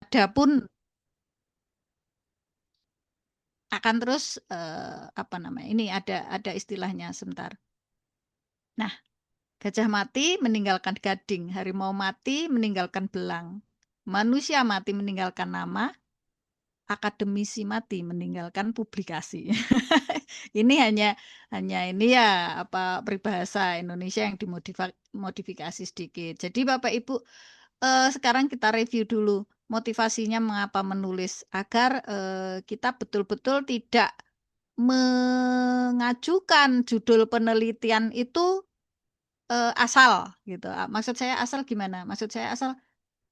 ada pun akan terus apa namanya? Ini ada istilahnya sebentar. Nah, gajah mati meninggalkan gading, harimau mati meninggalkan belang, manusia mati meninggalkan nama, akademisi mati meninggalkan publikasi. Ini hanya ini ya apa peribahasa Indonesia yang dimodifikasi sedikit. Jadi Bapak Ibu, sekarang kita review dulu motivasinya mengapa menulis agar kita betul-betul tidak mengajukan judul penelitian itu asal gitu. Maksud saya asal gimana? Maksud saya asal,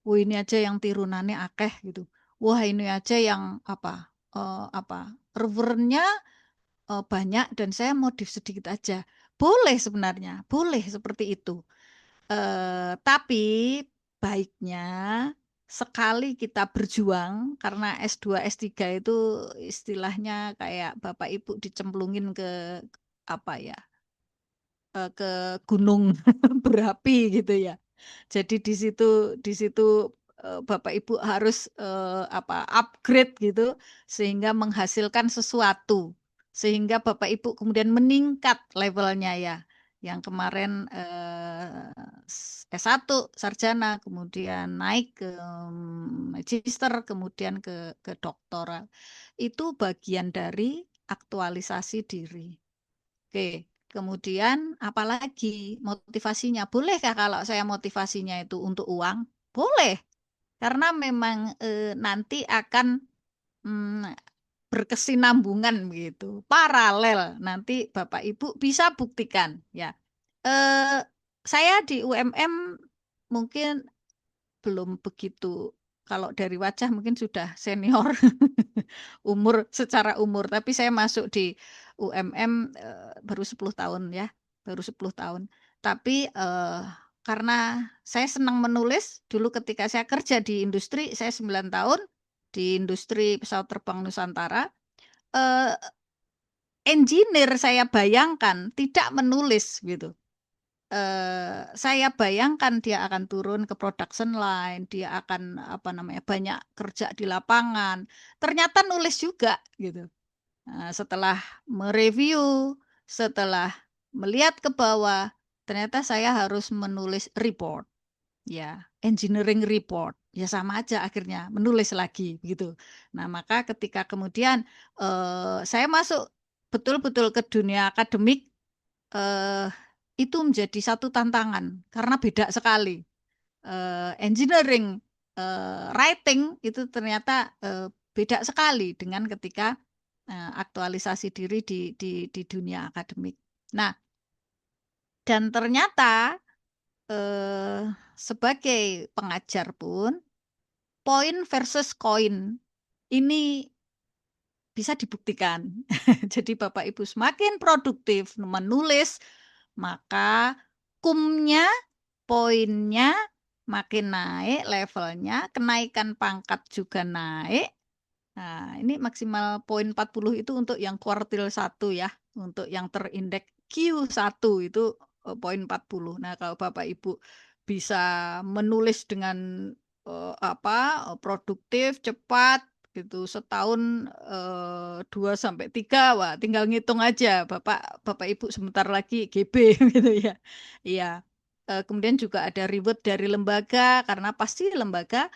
wah ini aja yang tirunannya akeh gitu. Wah ini aja yang apa referennya banyak dan saya modif sedikit aja. Boleh sebenarnya, boleh seperti itu. Tapi baiknya sekali kita berjuang karena S2 S3 itu istilahnya kayak Bapak Ibu dicemplungin ke apa ya? Ke gunung berapi gitu ya. Jadi di situ Bapak Ibu harus upgrade gitu sehingga menghasilkan sesuatu sehingga Bapak Ibu kemudian meningkat levelnya ya. Yang kemarin S1 sarjana kemudian naik ke magister kemudian ke doktoral. Itu bagian dari aktualisasi diri. Oke, kemudian apalagi motivasinya? Bolehkah kalau saya motivasinya itu untuk uang? Boleh, karena memang nanti akan mm, berkesinambungan begitu, paralel. Nanti Bapak Ibu bisa buktikan ya. Eh, saya di UMM mungkin belum begitu. Kalau dari wajah mungkin sudah senior umur secara umur, tapi saya masuk di UMM baru 10 tahun ya, baru 10 tahun. Tapi karena saya senang menulis, dulu ketika saya kerja di industri, saya 9 tahun di industri pesawat terbang Nusantara, eh, engineer saya bayangkan tidak menulis gitu. Saya bayangkan dia akan turun ke production line, dia akan apa namanya banyak kerja di lapangan. Ternyata nulis juga gitu. Nah, setelah mereview, setelah melihat ke bawah, ternyata saya harus menulis report, ya, engineering report. Ya sama aja akhirnya menulis lagi gitu. Nah, maka ketika kemudian saya masuk betul-betul ke dunia akademik, eh, itu menjadi satu tantangan karena beda sekali. Engineering writing itu ternyata beda sekali dengan ketika aktualisasi diri di dunia akademik. Nah, dan ternyata eh, sebagai pengajar pun point versus coin ini bisa dibuktikan. Jadi Bapak Ibu semakin produktif menulis, maka kumnya, poinnya makin naik levelnya, kenaikan pangkat juga naik. Nah, ini maksimal poin 40 itu untuk yang kuartil 1 ya, untuk yang terindeks Q1 itu poin 40. Nah, kalau Bapak Ibu bisa menulis dengan produktif, cepat gitu, setahun 2 sampai 3, wah tinggal ngitung aja, Bapak Ibu sebentar lagi GB gitu ya. Iya. Kemudian juga ada reward dari lembaga karena pasti lembaga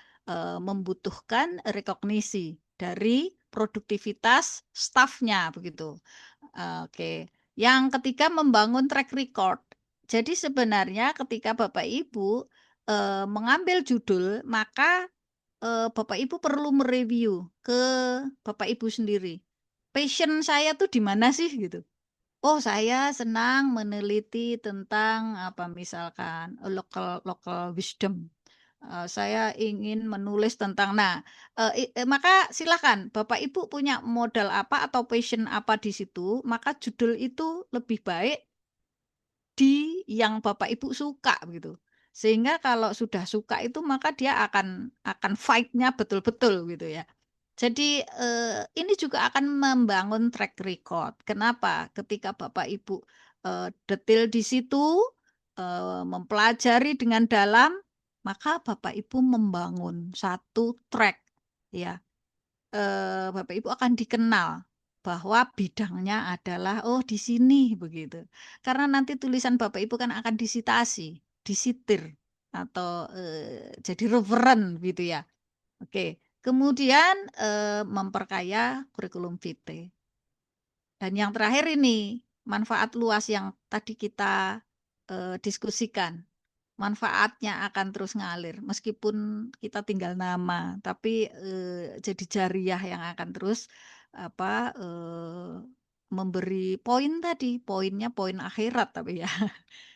membutuhkan rekognisi dari produktivitas stafnya begitu. Oke. Yang ketiga membangun track record. Jadi sebenarnya ketika Bapak Ibu mengambil judul, maka Bapak Ibu perlu mereview ke Bapak Ibu sendiri. Passion saya tuh di mana sih gitu. Oh, saya senang meneliti tentang apa misalkan local local wisdom. Saya ingin menulis tentang, nah, maka silakan Bapak Ibu punya modal apa atau passion apa di situ, maka judul itu lebih baik di yang Bapak Ibu suka gitu. Sehingga kalau sudah suka itu maka dia akan fight-nya betul-betul gitu ya. Jadi ini juga akan membangun track record. Kenapa? Ketika Bapak Ibu detail di situ, mempelajari dengan dalam, maka Bapak Ibu membangun satu track. ya, Bapak Ibu akan dikenal bahwa bidangnya adalah oh di sini begitu. Karena nanti tulisan Bapak Ibu kan akan disitasi, disitir atau jadi referen gitu ya. Oke. Kemudian memperkaya kurikulum vitae. Dan yang terakhir ini manfaat luas yang tadi kita diskusikan. Manfaatnya akan terus ngalir meskipun kita tinggal nama, tapi jadi jariah yang akan terus apa memberi poin tadi, poinnya poin akhirat tapi ya.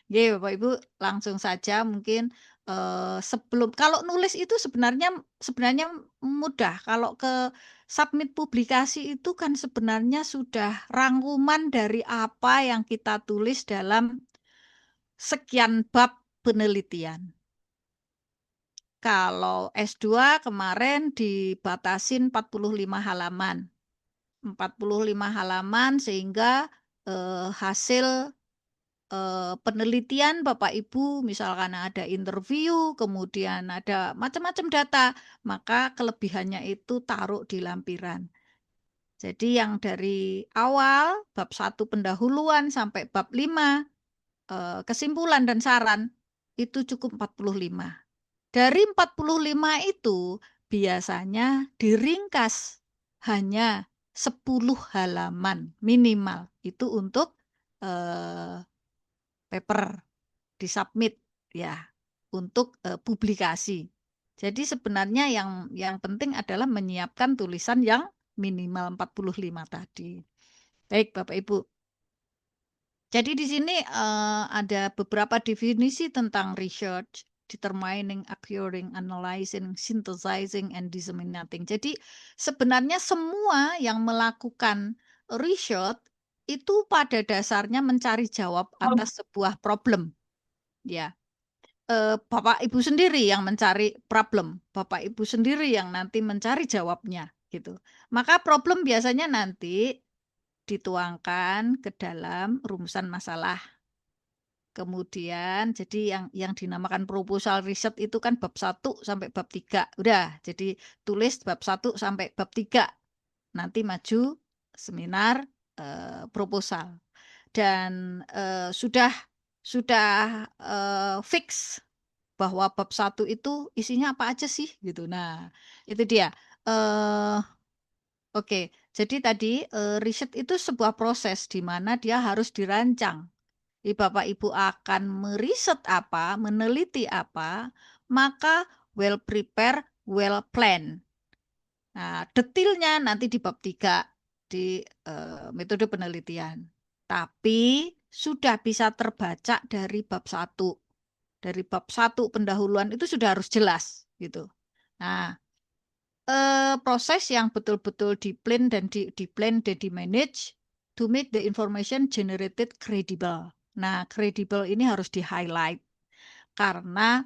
Oke, Bapak Ibu langsung saja mungkin sebelum kalau nulis itu sebenarnya sebenarnya mudah. Kalau ke submit publikasi itu kan sebenarnya sudah rangkuman dari apa yang kita tulis dalam sekian bab penelitian. Kalau S2 kemarin dibatasin 45 halaman. 45 halaman sehingga hasil penelitian Bapak Ibu misalkan ada interview, kemudian ada macam-macam data, maka kelebihannya itu taruh di lampiran. Jadi yang dari awal bab 1 pendahuluan sampai bab 5 kesimpulan dan saran itu cukup 45. Dari 45 itu biasanya diringkas hanya 10 halaman minimal. Itu untuk paper disubmit ya untuk publikasi. Jadi sebenarnya yang penting adalah menyiapkan tulisan yang minimal 45 tadi. Baik Bapak Ibu. Jadi di sini ada beberapa definisi tentang research, determining, acquiring, analyzing, synthesizing, and disseminating. Jadi sebenarnya semua yang melakukan research itu pada dasarnya mencari jawab atas sebuah problem. Ya, Bapak Ibu sendiri yang mencari problem, Bapak Ibu sendiri yang nanti mencari jawabnya gitu. Maka problem biasanya nanti dituangkan ke dalam rumusan masalah. Kemudian jadi yang dinamakan proposal riset itu kan bab 1 sampai bab 3. Udah, jadi tulis bab 1 sampai bab 3. Nanti maju seminar proposal. Dan sudah fix bahwa bab 1 itu isinya apa aja sih gitu. Nah, itu dia. Eh Oke, jadi tadi riset itu sebuah proses di mana dia harus dirancang. Jadi Bapak Ibu akan meriset apa, meneliti apa, maka well prepare, well plan. Nah, detailnya nanti di bab 3 di metode penelitian. Tapi sudah bisa terbaca dari bab 1. Dari bab 1 pendahuluan itu sudah harus jelas gitu. Nah, proses yang betul-betul di-plan dan di-manage to make the information generated credible. Nah, credible ini harus di-highlight karena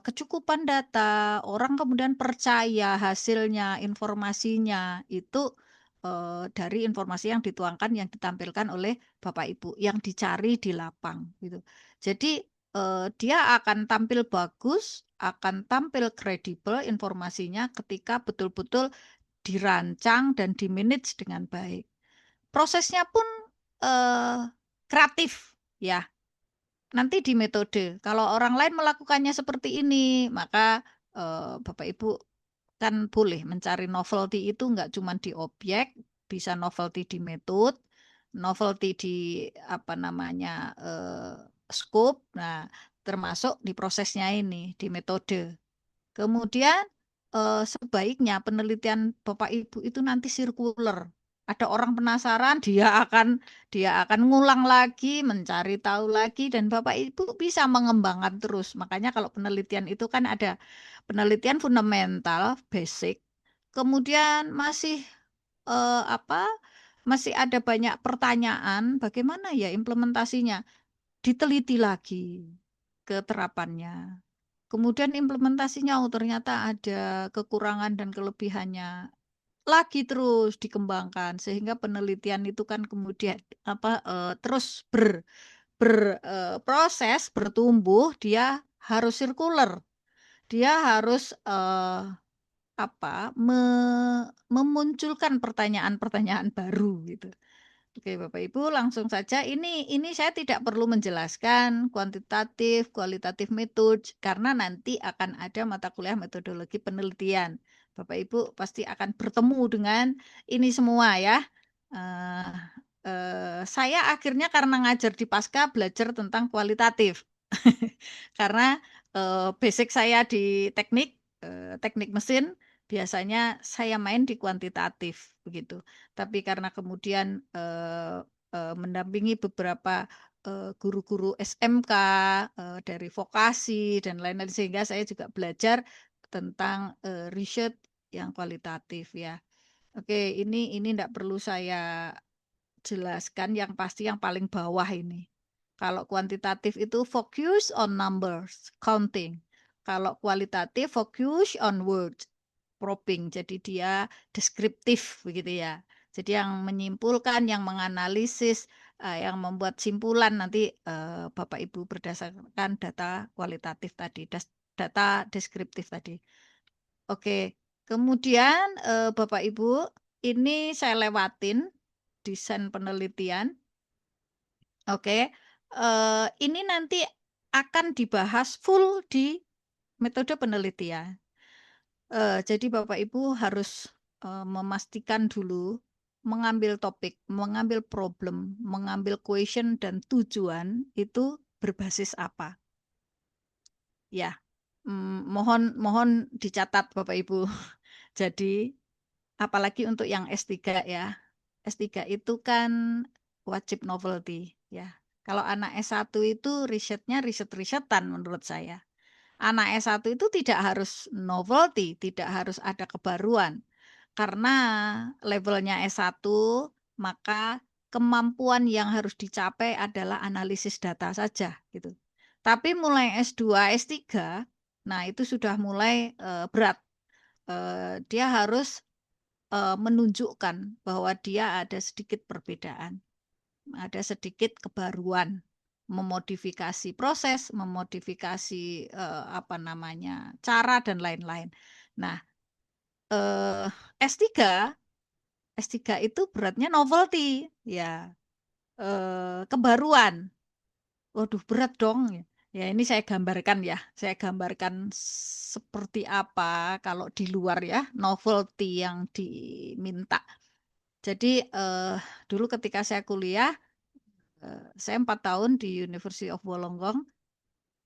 kecukupan data, orang kemudian percaya hasilnya, informasinya itu dari informasi yang dituangkan, yang ditampilkan oleh Bapak Ibu, yang dicari di lapang gitu. Jadi dia akan tampil bagus, akan tampil kredibel informasinya ketika betul-betul dirancang dan dimanage dengan baik. Prosesnya pun kreatif ya. Nanti di metode. Kalau orang lain melakukannya seperti ini, maka Bapak Ibu kan boleh mencari novelty itu nggak cuma di objek, bisa novelty di metode, novelty di apa namanya scope. Nah, termasuk di prosesnya ini, di metode. Kemudian sebaiknya penelitian Bapak Ibu itu nanti sirkuler. Ada orang penasaran, dia akan ngulang lagi, mencari tahu lagi, dan Bapak Ibu bisa mengembangkan terus. Makanya kalau penelitian itu kan ada penelitian fundamental, basic, kemudian masih apa? Masih ada banyak pertanyaan, bagaimana ya implementasinya? Diteliti lagi keterapannya. Kemudian implementasinya oh ternyata ada kekurangan dan kelebihannya. Lagi terus dikembangkan sehingga penelitian itu kan kemudian apa terus berproses, bertumbuh, dia harus sirkuler. Dia harus memunculkan pertanyaan-pertanyaan baru gitu. Oke, Bapak Ibu, langsung saja ini saya tidak perlu menjelaskan kuantitatif, kualitatif metode karena nanti akan ada mata kuliah metodologi penelitian. Bapak Ibu pasti akan bertemu dengan ini semua ya. Eh, saya akhirnya karena ngajar di Pasca belajar tentang kualitatif. Karena basic saya di teknik mesin, biasanya saya main di kuantitatif begitu. Tapi karena kemudian mendampingi beberapa guru-guru SMK dari vokasi dan lain-lain sehingga saya juga belajar tentang riset yang kualitatif ya. Oke, ini tidak perlu saya jelaskan yang pasti yang paling bawah ini. Kalau kuantitatif itu focus on numbers, counting. Kalau kualitatif fokus on words, probing. Jadi dia deskriptif begitu ya. Jadi yang menyimpulkan, yang menganalisis, yang membuat simpulan nanti Bapak Ibu berdasarkan data kualitatif tadi, data deskriptif tadi. Oke, kemudian Bapak Ibu, ini saya lewatin desain penelitian. Oke, ini nanti akan dibahas full di metode penelitian. Jadi Bapak Ibu harus memastikan dulu mengambil topik, mengambil problem, mengambil question dan tujuan itu berbasis apa. Ya, mohon dicatat Bapak Ibu. Jadi apalagi untuk yang S3 ya. S3 itu kan wajib novelty ya. Kalau anak S1 itu riset-risetan menurut saya. Anak S1 itu tidak harus novelty, tidak harus ada kebaruan. Karena levelnya S1, maka kemampuan yang harus dicapai adalah analisis data saja gitu. Tapi mulai S2, S3, nah itu sudah mulai berat. Dia harus menunjukkan bahwa dia ada sedikit perbedaan, ada sedikit kebaruan, memodifikasi proses, memodifikasi cara dan lain-lain. Nah, S3 S3 itu beratnya novelty, ya, kebaruan. Waduh, berat dong. Ya, ini saya gambarkan ya. Saya gambarkan seperti apa kalau di luar ya, novelty yang diminta. Jadi dulu ketika saya kuliah, saya 4 tahun di University of Wollongong,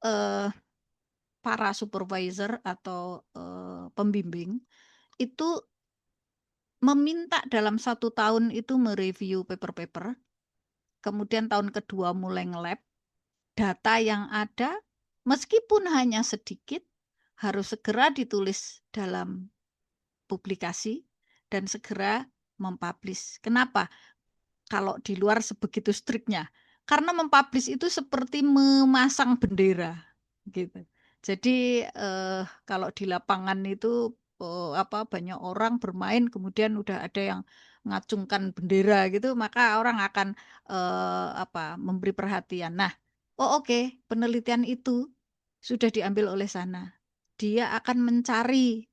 eh, para supervisor atau pembimbing itu meminta dalam 1 tahun itu mereview paper-paper, kemudian tahun kedua mulai nge-lab, data yang ada meskipun hanya sedikit harus segera ditulis dalam publikasi dan segera mempublish. Kenapa? Kalau di luar sebegitu striknya. Karena mempublish itu seperti memasang bendera gitu. Jadi kalau di lapangan itu banyak orang bermain kemudian udah ada yang ngacungkan bendera gitu, maka orang akan memberi perhatian. Nah, oke, penelitian itu sudah diambil oleh sana. Dia akan mencari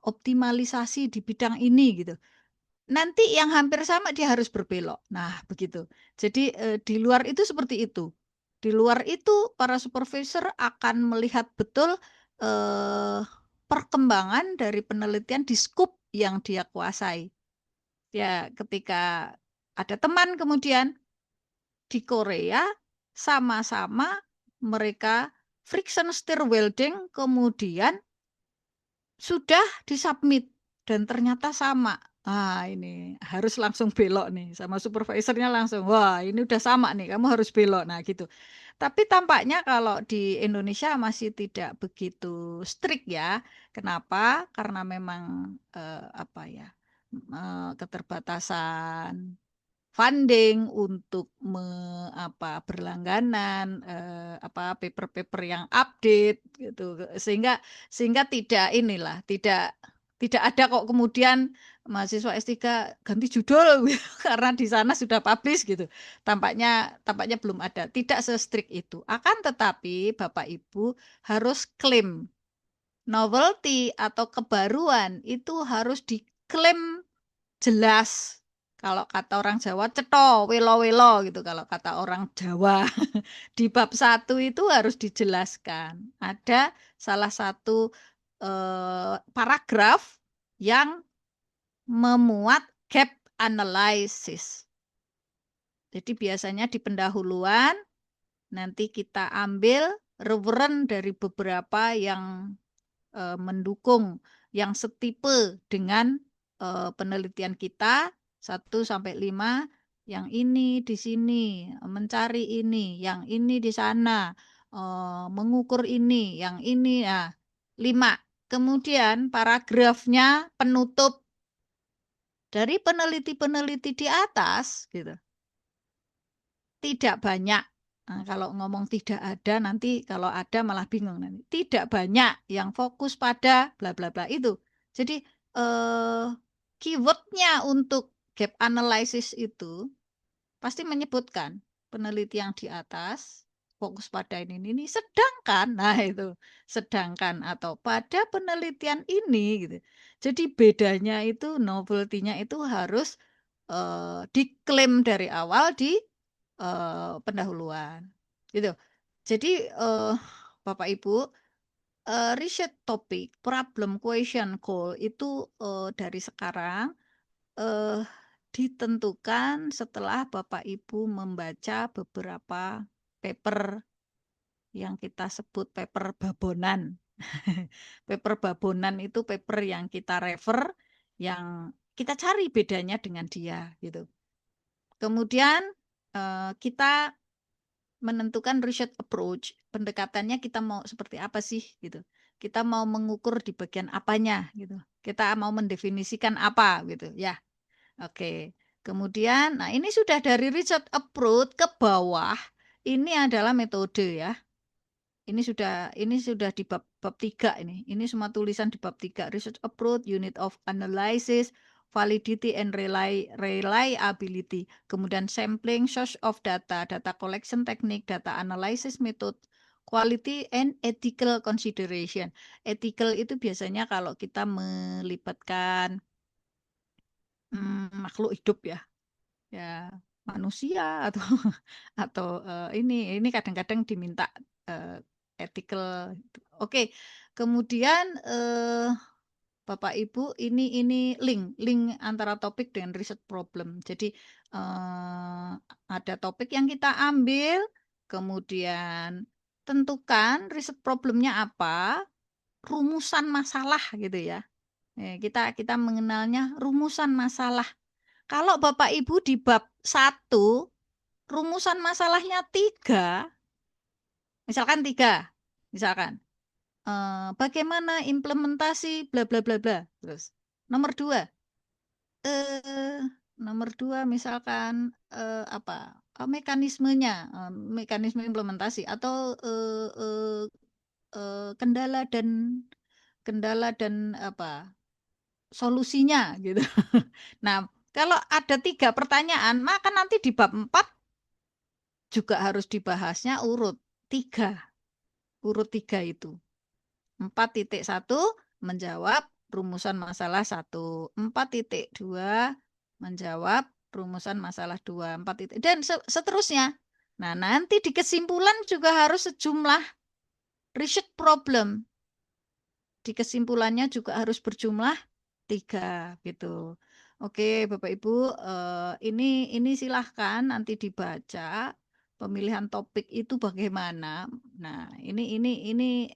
optimalisasi di bidang ini gitu. Nanti yang hampir sama dia harus berbelok. Nah, begitu. Jadi di luar itu seperti itu. Di luar itu para supervisor akan melihat betul perkembangan dari penelitian di skup yang dia kuasai. Ya, ketika ada teman kemudian di Korea sama-sama mereka friction stir welding kemudian sudah disubmit dan ternyata sama. Ah, ini harus langsung belok nih sama supervisornya langsung. Wah, ini udah sama nih, kamu harus belok. Nah, gitu. Tapi tampaknya kalau di Indonesia masih tidak begitu strict ya. Kenapa? Karena memang keterbatasan funding untuk berlangganan paper-paper yang update gitu sehingga tidak ada kok kemudian mahasiswa S3 ganti judul karena di sana sudah publish gitu. Tampaknya belum ada, tidak se-strict itu. Akan tetapi Bapak Ibu harus klaim novelty atau kebaruan itu harus diklaim jelas. Kalau kata orang Jawa, cetho, welo-welo gitu. Kalau kata orang Jawa, di bab 1 itu harus dijelaskan. Ada salah satu paragraf yang memuat gap analysis. Jadi biasanya di pendahuluan nanti kita ambil referen dari beberapa yang mendukung, yang setipe dengan penelitian kita 1 sampai 5, yang ini di sini, mencari ini, yang ini di sana, mengukur ini, yang ini ya 5. Kemudian paragrafnya penutup dari peneliti-peneliti di atas gitu. Tidak banyak. Nah, kalau ngomong tidak ada nanti kalau ada malah bingung nanti. Tidak banyak yang fokus pada bla bla bla itu. Jadi keywordnya untuk gap analysis itu pasti menyebutkan peneliti yang di atas fokus pada ini sedangkan nah itu sedangkan atau pada penelitian ini gitu. Jadi bedanya itu novelty-nya itu harus diklaim dari awal di pendahuluan gitu. Jadi Bapak Ibu research topic, problem, question, goal itu dari sekarang eh, ditentukan setelah Bapak Ibu membaca beberapa paper yang kita sebut paper babonan. Paper babonan itu paper yang kita refer, yang kita cari bedanya dengan dia gitu. Kemudian kita menentukan research approach, pendekatannya kita mau seperti apa sih gitu. Kita mau mengukur di bagian apanya gitu. Kita mau mendefinisikan apa gitu ya. Oke. Kemudian, nah ini sudah dari research approach ke bawah. Ini adalah metode ya. Ini sudah di bab 3 ini. Ini semua tulisan di bab 3. Research approach, unit of analysis, validity and reliability. Kemudian sampling, source of data, data collection technique, data analysis method, quality and ethical consideration. Ethical itu biasanya kalau kita melibatkan makhluk hidup ya. Ya, manusia atau atau ini kadang-kadang diminta ethical. Oke. Kemudian Bapak Ibu ini link antara topik dengan riset problem. Jadi ada topik yang kita ambil, kemudian tentukan riset problemnya apa, rumusan masalah gitu ya. Kita mengenalnya rumusan masalah. Kalau Bapak Ibu di bab 1 rumusan masalahnya 3, misalkan bagaimana implementasi bla bla bla bla. Terus nomor 2, eh, nomor 2 misalkan apa? Mekanismenya, mekanisme implementasi atau kendala dan apa? Solusinya gitu. Nah, kalau ada 3 pertanyaan, maka nanti di bab 4 juga harus dibahasnya urut 3. Urut 3 itu. 4.1 menjawab rumusan masalah 1. 4.2 menjawab rumusan masalah 2. 4 dan seterusnya. Nah, nanti di kesimpulan juga harus sejumlah research problem. Di kesimpulannya juga harus berjumlah 3 gitu. Oke, Bapak Ibu, ini silahkan nanti dibaca pemilihan topik itu bagaimana. Nah, ini ini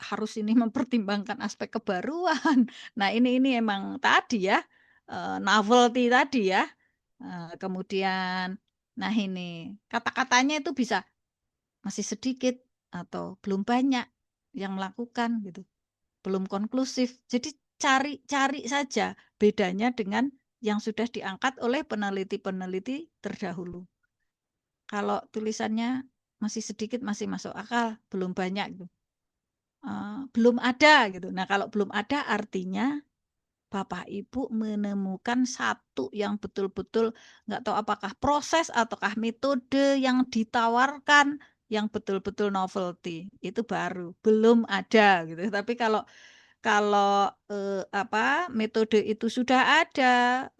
harus ini mempertimbangkan aspek kebaruan. Nah, ini emang tadi ya, novelty tadi ya. Kemudian, nah ini kata-katanya itu bisa masih sedikit atau belum banyak yang melakukan gitu, belum konklusif. Jadi cari saja bedanya dengan yang sudah diangkat oleh peneliti-peneliti terdahulu. Kalau tulisannya masih sedikit masih masuk akal, belum banyak gitu. Belum ada gitu. Nah, kalau belum ada artinya Bapak Ibu menemukan satu yang betul-betul nggak tahu apakah proses ataukah metode yang ditawarkan yang betul-betul novelty itu baru belum ada gitu. Tapi kalau metode itu sudah ada,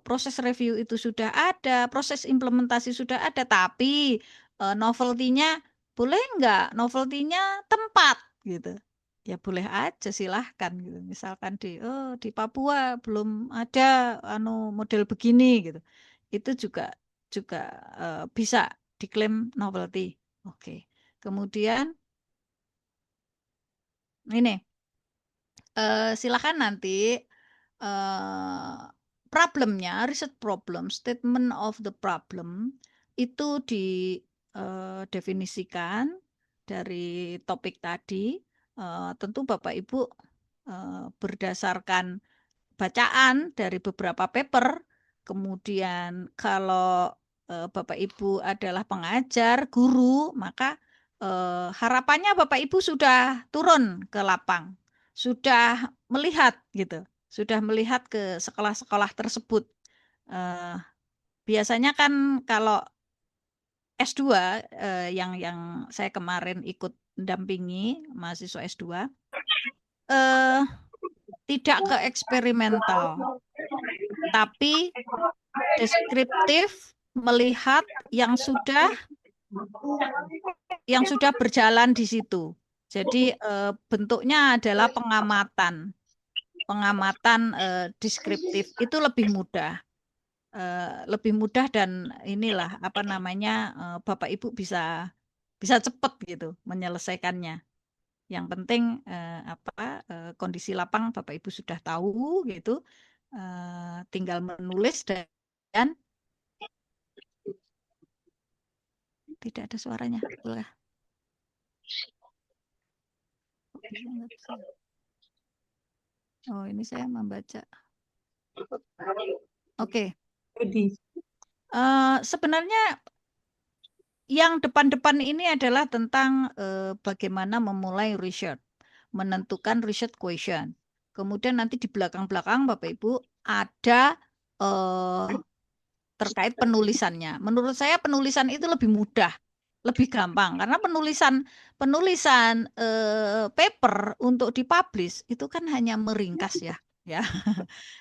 proses review itu sudah ada, proses implementasi sudah ada, tapi novelty-nya boleh nggak? Novelty-nya tempat gitu. Ya boleh aja silahkan gitu. Misalkan di Papua belum ada model begini gitu. Itu juga juga bisa diklaim novelty. Oke. Kemudian ini silakan nanti problemnya, riset problem, statement of the problem itu didefinisikan dari topik tadi. Tentu Bapak Ibu berdasarkan bacaan dari beberapa paper. Kemudian kalau Bapak Ibu adalah pengajar, guru, maka harapannya Bapak Ibu sudah turun ke lapang, sudah melihat gitu, sudah melihat ke sekolah-sekolah tersebut. Biasanya kan kalau S2 yang saya kemarin ikut mendampingi mahasiswa S2 tidak ke eksperimental, tapi deskriptif, melihat yang sudah berjalan di situ. Jadi bentuknya adalah pengamatan deskriptif itu lebih mudah, dan inilah apa namanya Bapak Ibu bisa cepat gitu menyelesaikannya. Yang penting kondisi lapang Bapak Ibu sudah tahu gitu, tinggal menulis dan tidak ada suaranya. Boleh. Oh, ini saya membaca. Oke. Sebenarnya yang depan-depan ini adalah tentang bagaimana memulai research, menentukan research question. Kemudian nanti di belakang-belakang Bapak Ibu ada terkait penulisannya. Menurut saya penulisan itu lebih mudah, lebih gampang karena penulisan paper untuk dipublish itu kan hanya meringkas ya.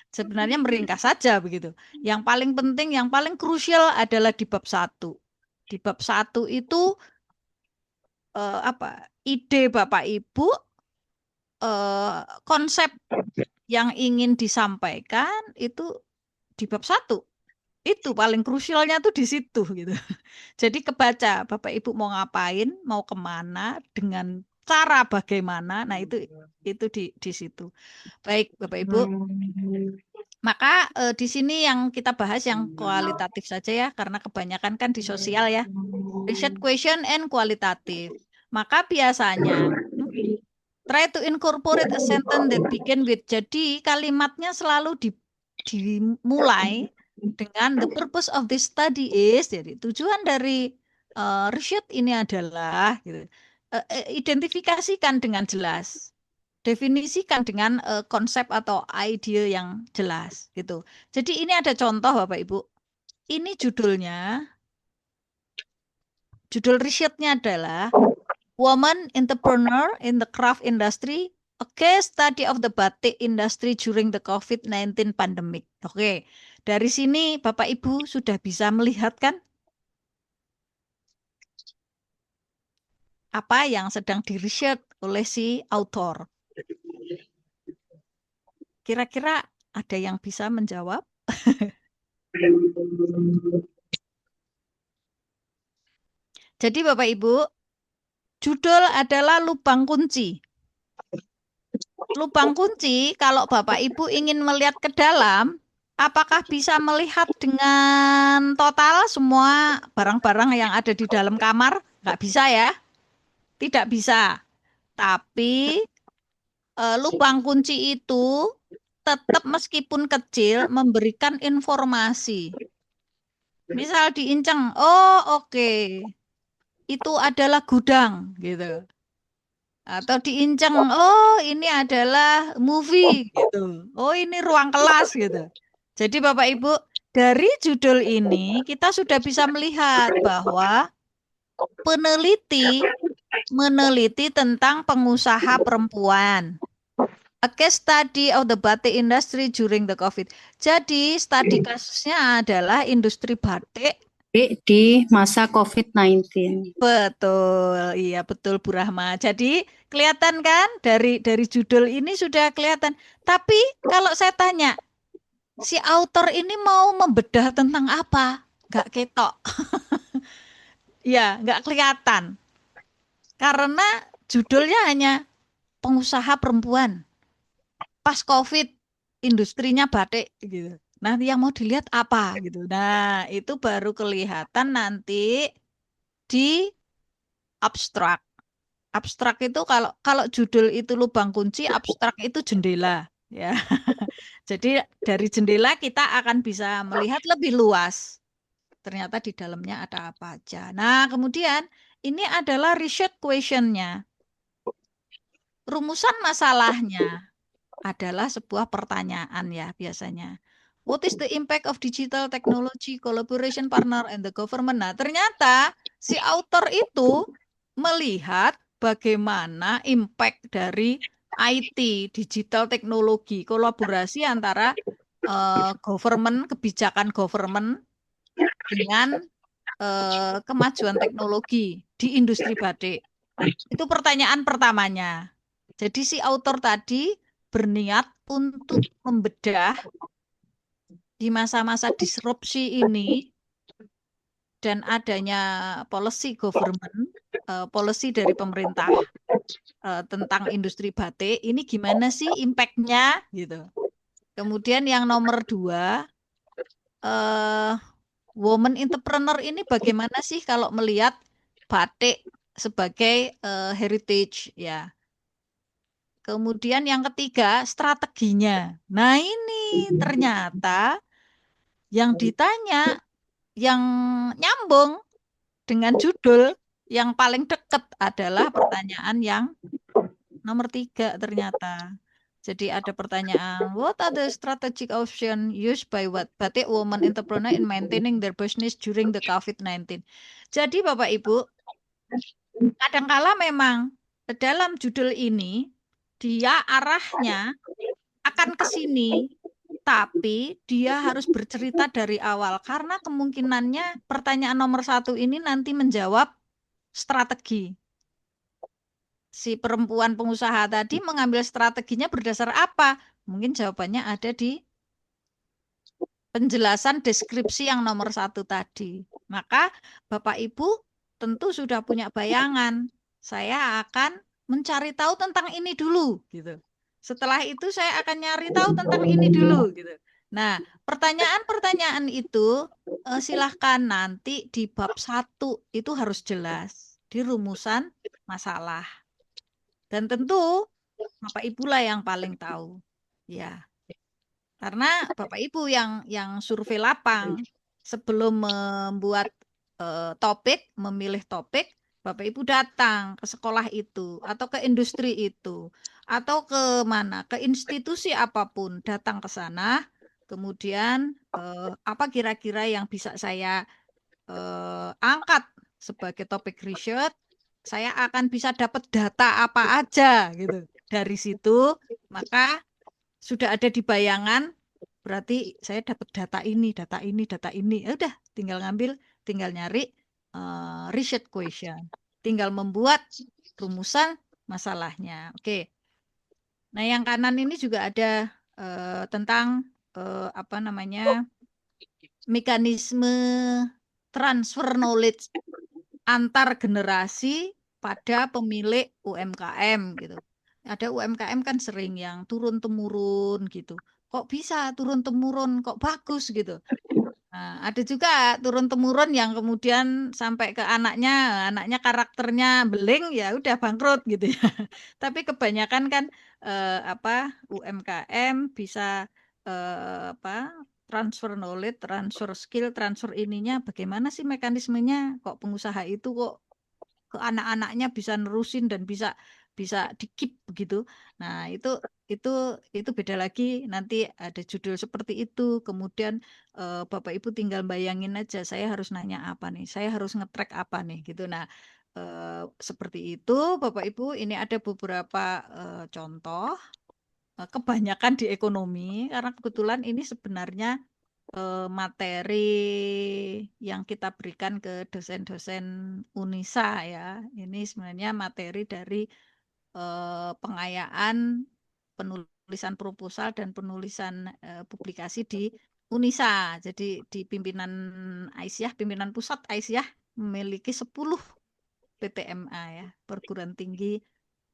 Sebenarnya meringkas saja begitu. Yang paling penting, yang paling krusial adalah di bab 1. Di bab 1 itu ide Bapak Ibu, konsep yang ingin disampaikan itu di bab 1. Itu paling krusialnya tuh di situ gitu. Jadi kebaca Bapak Ibu mau ngapain, mau kemana, dengan cara bagaimana. Nah itu di situ. Baik Bapak Ibu. Maka di sini yang kita bahas yang kualitatif saja ya, karena kebanyakan kan di sosial ya. Research question and kualitatif. Maka biasanya try to incorporate a sentence that begin with. Jadi kalimatnya selalu dimulai dengan the purpose of this study is. Jadi tujuan dari research ini adalah gitu. Identifikasikan dengan jelas. Definisikan dengan konsep atau ide yang jelas gitu. Jadi ini ada contoh Bapak Ibu. Ini judulnya, judul risetnya adalah Woman Entrepreneur in the Craft Industry, a case study of the batik industry during the COVID-19 pandemic. Oke, dari sini Bapak Ibu sudah bisa melihat kan apa yang sedang diriset oleh si author. Kira-kira ada yang bisa menjawab? Jadi Bapak Ibu, judul adalah lubang kunci. Lubang kunci, kalau Bapak Ibu ingin melihat ke dalam, apakah bisa melihat dengan total semua barang-barang yang ada di dalam kamar? Nggak bisa ya? Tidak bisa. Tapi lubang kunci itu tetap meskipun kecil memberikan informasi. Misal diinceng, oh oke, itu adalah gudang gitu. Atau diinceng, oh ini adalah movie gitu. Oh ini ruang kelas gitu. Jadi Bapak Ibu, dari judul ini kita sudah bisa melihat bahwa peneliti meneliti tentang pengusaha perempuan. A case study of the batik industry during the COVID. Jadi studi kasusnya adalah industri batik. Di masa COVID-19. Betul, iya betul Bu Rahma. Jadi kelihatan kan dari judul ini sudah kelihatan. Tapi kalau saya tanya, si author ini mau membedah tentang apa? Gak ketok. Ya, nggak kelihatan. Karena judulnya hanya pengusaha perempuan. Pas COVID, industrinya batik gitu. Nah, yang mau dilihat apa gitu. Nah, itu baru kelihatan nanti di abstrak. Abstrak itu kalau kalau judul itu lubang kunci, abstrak itu jendela, ya. Jadi dari jendela kita akan bisa melihat lebih luas. Ternyata di dalamnya ada apa aja. Nah, kemudian ini adalah research question-nya. Rumusan masalahnya adalah sebuah pertanyaan ya biasanya. What is the impact of digital technology, collaboration partner, and the government? Nah, ternyata si author itu melihat bagaimana impact dari IT, digital teknologi, kolaborasi antara government, kebijakan government dengan kemajuan teknologi di industri batik. Itu pertanyaan pertamanya. Jadi si author tadi berniat untuk membedah di masa-masa disrupsi ini dan adanya policy government, policy dari pemerintah tentang industri batik, ini gimana sih impact-nya gitu. Kemudian yang nomor dua, eh, woman entrepreneur ini bagaimana sih kalau melihat batik sebagai heritage ya. Kemudian yang ketiga, strateginya. Nah, ini ternyata yang ditanya, yang nyambung dengan judul yang paling dekat adalah pertanyaan yang nomor tiga ternyata. Jadi ada pertanyaan, what are the strategic option used by what batik woman entrepreneur in maintaining their business during the COVID-19? Jadi Bapak Ibu, kadangkala memang dalam judul ini dia arahnya akan ke sini, tapi dia harus bercerita dari awal karena kemungkinannya pertanyaan nomor satu ini nanti menjawab strategi. Si perempuan pengusaha tadi mengambil strateginya berdasar apa? Mungkin jawabannya ada di penjelasan deskripsi yang nomor satu tadi. Maka Bapak Ibu tentu sudah punya bayangan. Saya akan mencari tahu tentang ini dulu, gitu. Setelah itu saya akan nyari tahu tentang ini dulu, gitu. Nah, pertanyaan-pertanyaan itu silahkan nanti di bab satu itu harus jelas di rumusan masalah. Dan tentu Bapak Ibu lah yang paling tahu. Ya, karena Bapak Ibu yang survei lapang sebelum membuat topik, memilih topik, Bapak Ibu datang ke sekolah itu atau ke industri itu atau ke mana, ke institusi apapun, datang ke sana. Kemudian apa kira-kira yang bisa saya angkat sebagai topik riset, saya akan bisa dapat data apa aja gitu. Dari situ, maka sudah ada di bayangan, berarti saya dapat data ini, data ini, data ini. Ya udah, tinggal ngambil, tinggal nyari research question. Tinggal membuat rumusan masalahnya. Oke. Nah, yang kanan ini juga ada tentang apa namanya? Mekanisme transfer knowledge antar generasi pada pemilik UMKM gitu. Ada UMKM kan sering yang turun temurun gitu. Kok bisa turun temurun, kok bagus gitu. Nah, ada juga turun temurun yang kemudian sampai ke anaknya, anaknya karakternya beling ya udah bangkrut gitu ya. Tapi kebanyakan kan apa UMKM bisa apa transfer knowledge, transfer skill, transfer ininya bagaimana sih mekanismenya? Kok pengusaha itu kok ke anak-anaknya bisa nerusin dan bisa bisa di-keep begitu. Nah, itu itu beda lagi. Nanti ada judul seperti itu. Kemudian Bapak Ibu tinggal bayangin aja, saya harus nanya apa nih? Saya harus nge-track apa nih gitu. Nah, seperti itu Bapak Ibu, ini ada beberapa contoh. Kebanyakan di ekonomi karena kebetulan ini sebenarnya materi yang kita berikan ke dosen-dosen Unisa ya. Ini sebenarnya materi dari pengayaan penulisan proposal dan penulisan publikasi di Unisa. Jadi di pimpinan Aisyah, pimpinan pusat Aisyah memiliki 10 PTMA ya, perguruan tinggi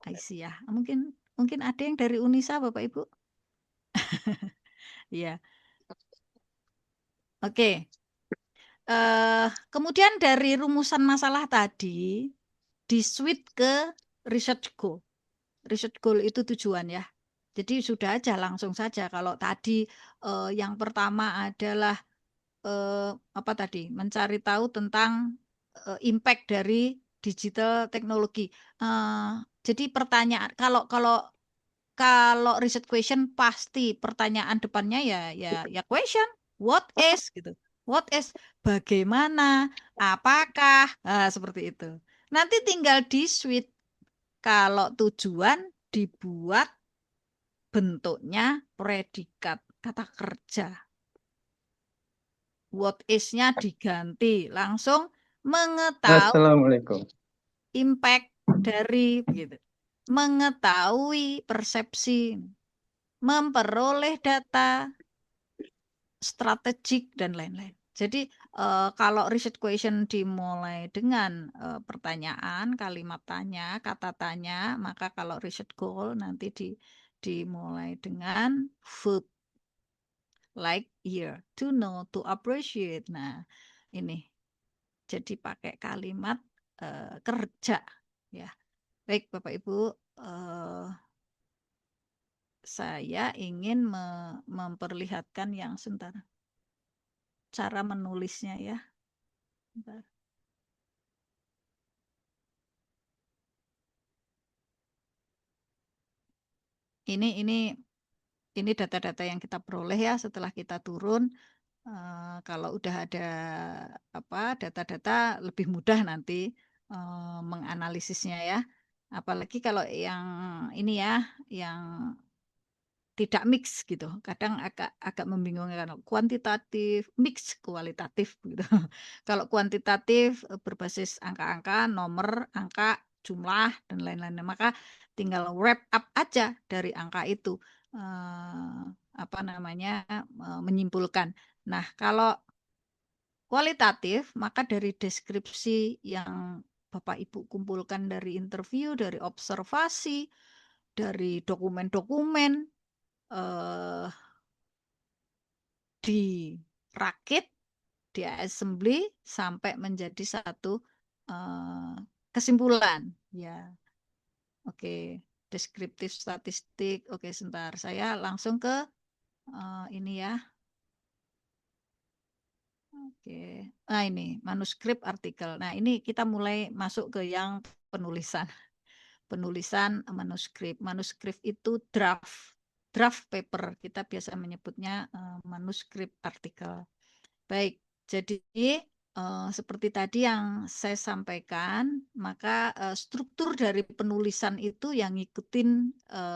Aisyah. Mungkin mungkin ada yang dari Unisa Bapak Ibu? Iya. Oke. Kemudian dari rumusan masalah tadi di-switch ke research goal. Research goal itu tujuan ya. Jadi sudah aja langsung saja. Kalau tadi yang pertama adalah apa tadi? Mencari tahu tentang impact dari digital teknologi. Jadi pertanyaan kalau kalau kalau research question pasti pertanyaan depannya ya question, what is gitu. What is bagaimana, apakah, seperti itu. Nanti tinggal di switch kalau tujuan dibuat bentuknya predikat kata kerja. What is-nya diganti langsung mengetahui Assalamualaikum. impact dari begitu. Mengetahui persepsi, memperoleh data strategik dan lain-lain. Jadi kalau research question dimulai dengan pertanyaan, kalimat tanya, kata tanya, maka kalau research goal nanti dimulai dengan verb like here, to know, to appreciate. Nah, ini jadi pakai kalimat kerja ya. Baik Bapak Ibu, saya ingin memperlihatkan yang sebentar cara menulisnya ya. Bentar. Ini data-data yang kita peroleh ya setelah kita turun. Kalau udah ada apa data-data lebih mudah nanti menganalisisnya ya. Apalagi kalau yang ini ya, yang tidak mix gitu. Kadang agak membingungkan kuantitatif, mix kualitatif gitu. Kalau kuantitatif berbasis angka-angka, nomor, angka, jumlah dan lain-lain. Maka tinggal wrap up aja dari angka itu. Apa namanya? Menyimpulkan. Nah, kalau kualitatif, maka dari deskripsi yang Bapak Ibu kumpulkan dari interview, dari observasi, dari dokumen-dokumen, dirakit, diassembly sampai menjadi satu kesimpulan. Ya, oke. Deskriptif statistik. Oke, sebentar. Saya langsung ke ini ya. Oke. Nah, ini manuskrip artikel. Nah, ini kita mulai masuk ke yang penulisan. Penulisan manuskrip. Manuskrip itu draft paper. Kita biasa menyebutnya manuskrip artikel. Baik, jadi seperti tadi yang saya sampaikan, maka struktur dari penulisan itu yang ngikutin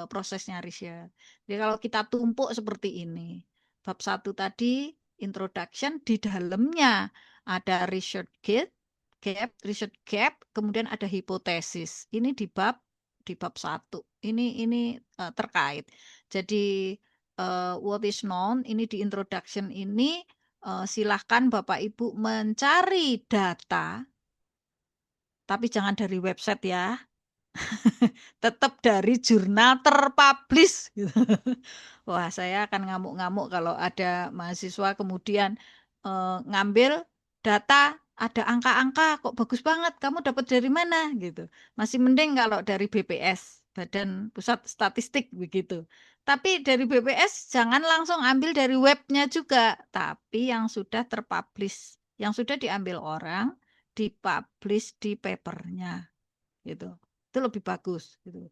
prosesnya riset. Jadi kalau kita tumpuk seperti ini, bab 1 tadi introduction, di dalamnya ada research gap, kemudian ada hipotesis. Ini di bab 1. Ini terkait. Jadi what is known ini di introduction ini silahkan Bapak Ibu mencari data, tapi jangan dari website ya. Tetap dari jurnal terpublish. Gitu. Wah, saya akan ngamuk-ngamuk kalau ada mahasiswa kemudian ngambil data, ada angka-angka, kok bagus banget, kamu dapat dari mana? Gitu. Masih mending kalau dari BPS, Badan Pusat Statistik begitu. Tapi dari BPS jangan langsung ambil dari webnya juga, tapi yang sudah terpublish, yang sudah diambil orang, dipublish di papernya, gitu. Itu lebih bagus gitu.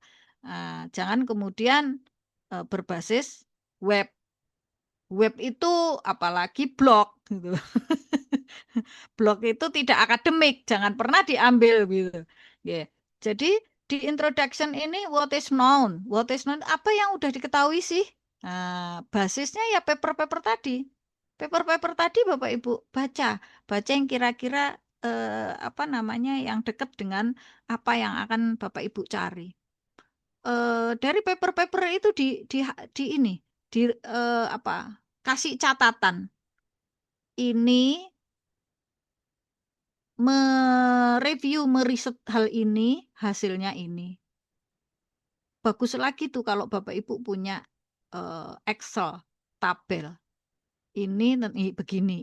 Jangan kemudian berbasis web. Web itu apalagi blog gitu. Blog itu tidak akademik, jangan pernah diambil gitu. Ya. Jadi di introduction ini what is known? What is known apa yang udah diketahui sih? Basisnya ya paper-paper tadi. Paper-paper tadi Bapak Ibu baca yang kira-kira apa namanya yang dekat dengan apa yang akan Bapak Ibu cari. Dari paper-paper itu di ini di apa kasih catatan ini mereview meriset hal ini hasilnya ini bagus lagi tuh kalau Bapak Ibu punya Excel tabel begini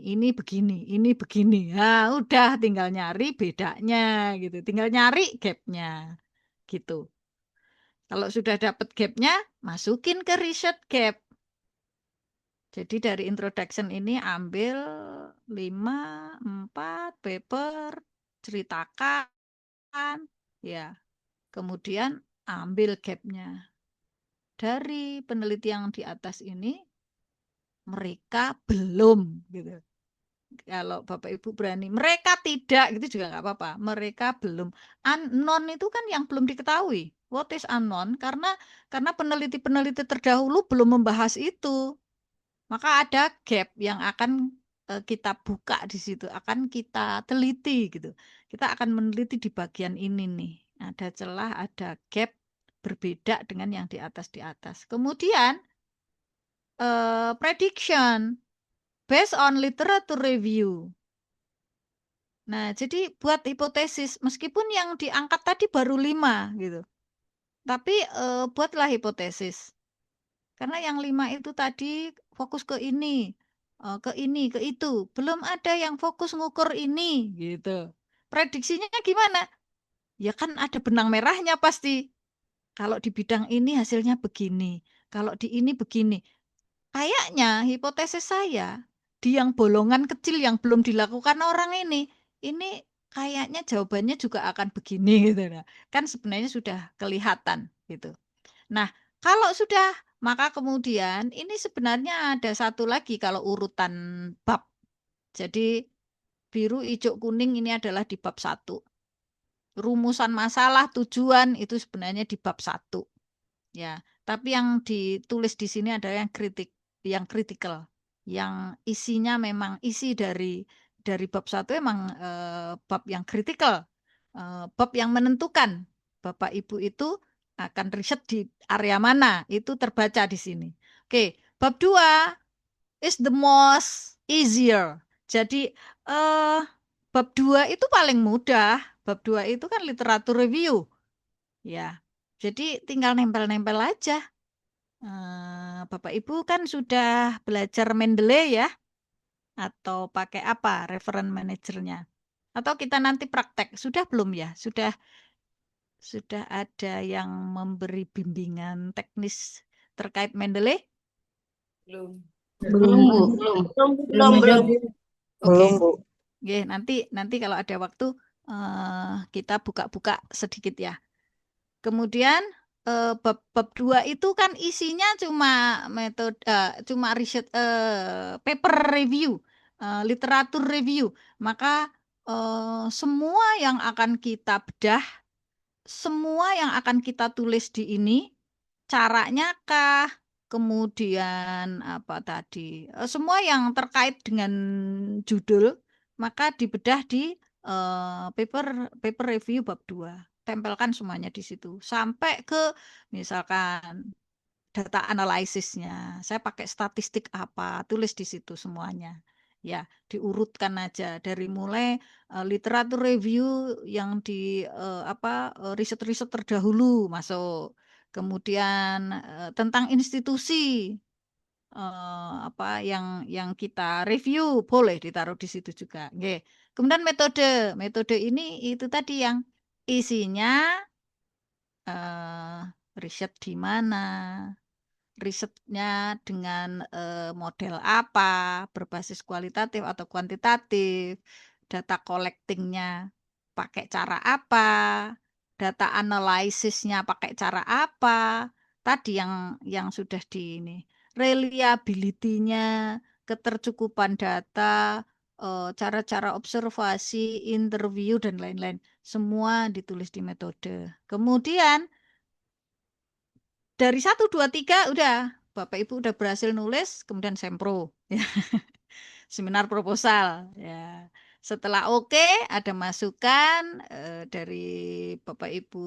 ini begini ini begini ya udah tinggal nyari bedanya gitu tinggal nyari gapnya gitu kalau sudah dapat gapnya masukin ke research gap. Jadi dari introduction ini ambil 5, 4 paper, ceritakan, ya. Kemudian ambil gapnya. Dari penelitian di atas ini, mereka belum, gitu. Kalau Bapak Ibu berani, mereka tidak, gitu juga nggak apa-apa. Mereka belum. Unknown itu kan yang belum diketahui. What is unknown? Karena peneliti-peneliti terdahulu belum membahas itu. Maka ada gap yang akan kita buka di situ, akan kita teliti gitu. Kita akan meneliti di bagian ini nih. Ada celah, ada gap berbeda dengan yang di atas. Kemudian prediction based on literature review. Nah, jadi buat hipotesis meskipun yang diangkat tadi baru 5 gitu. Tapi buatlah hipotesis. Karena yang 5 itu tadi fokus ke ini, ke itu. Belum ada yang fokus ngukur ini, gitu. Prediksinya gimana? Ya kan ada benang merahnya pasti. Kalau di bidang ini hasilnya begini. Kalau di ini begini. Kayaknya hipotesis saya, di yang bolongan kecil yang belum dilakukan orang ini kayaknya jawabannya juga akan begini gitu. Nah, kan sebenarnya sudah kelihatan gitu. Nah, kalau sudah, maka kemudian ini sebenarnya ada satu lagi kalau urutan bab. Jadi biru, hijau, kuning ini adalah di bab 1. Rumusan masalah, tujuan itu sebenarnya di bab 1. Ya, tapi yang ditulis di sini adalah yang kritikal. Yang isinya memang isi dari bab 1 emang bab yang kritikal. Bab yang menentukan Bapak Ibu itu akan riset di area mana, itu terbaca di sini. Oke, bab 2 is the most easier. Jadi bab 2 itu paling mudah. Bab 2 itu kan literatur review. Ya. Jadi tinggal nempel-nempel aja. Bapak Ibu kan sudah belajar Mendeley ya? Atau pakai apa reference manajernya? Atau kita nanti praktek? Sudah belum ya? Sudah ada yang memberi bimbingan teknis terkait Mendeley? Belum. Belum, Bu. Belum ada, Bu. Oke. Belum, Bu. Oke, nanti kalau ada waktu kita buka-buka sedikit ya. Kemudian bab 2 itu kan isinya cuma riset paper review, literatur review. Maka semua yang akan kita bedah, semua yang akan kita tulis di ini, caranya kah, kemudian apa tadi, semua yang terkait dengan judul, maka dibedah di paper paper review bab 2. Tempelkan semuanya di situ. Sampai ke misalkan data analisisnya. Saya pakai statistik apa, tulis di situ semuanya. Ya, diurutkan aja dari mulai literatur review yang di riset-riset terdahulu masuk. Kemudian tentang institusi apa yang kita review boleh ditaruh di situ juga. Oke. Kemudian metode ini itu tadi yang isinya riset di mana, risetnya dengan model apa, berbasis kualitatif atau kuantitatif, data collectingnya pakai cara apa, data analisisnya pakai cara apa, tadi yang sudah di ini, reliability-nya, ketercukupan data, cara-cara observasi, interview, dan lain-lain. Semua ditulis di metode. Kemudian dari 1, 2, 3 udah. Bapak Ibu udah berhasil nulis, kemudian sempro. Ya. Seminar proposal. Ya. Setelah oke, ada masukan dari Bapak Ibu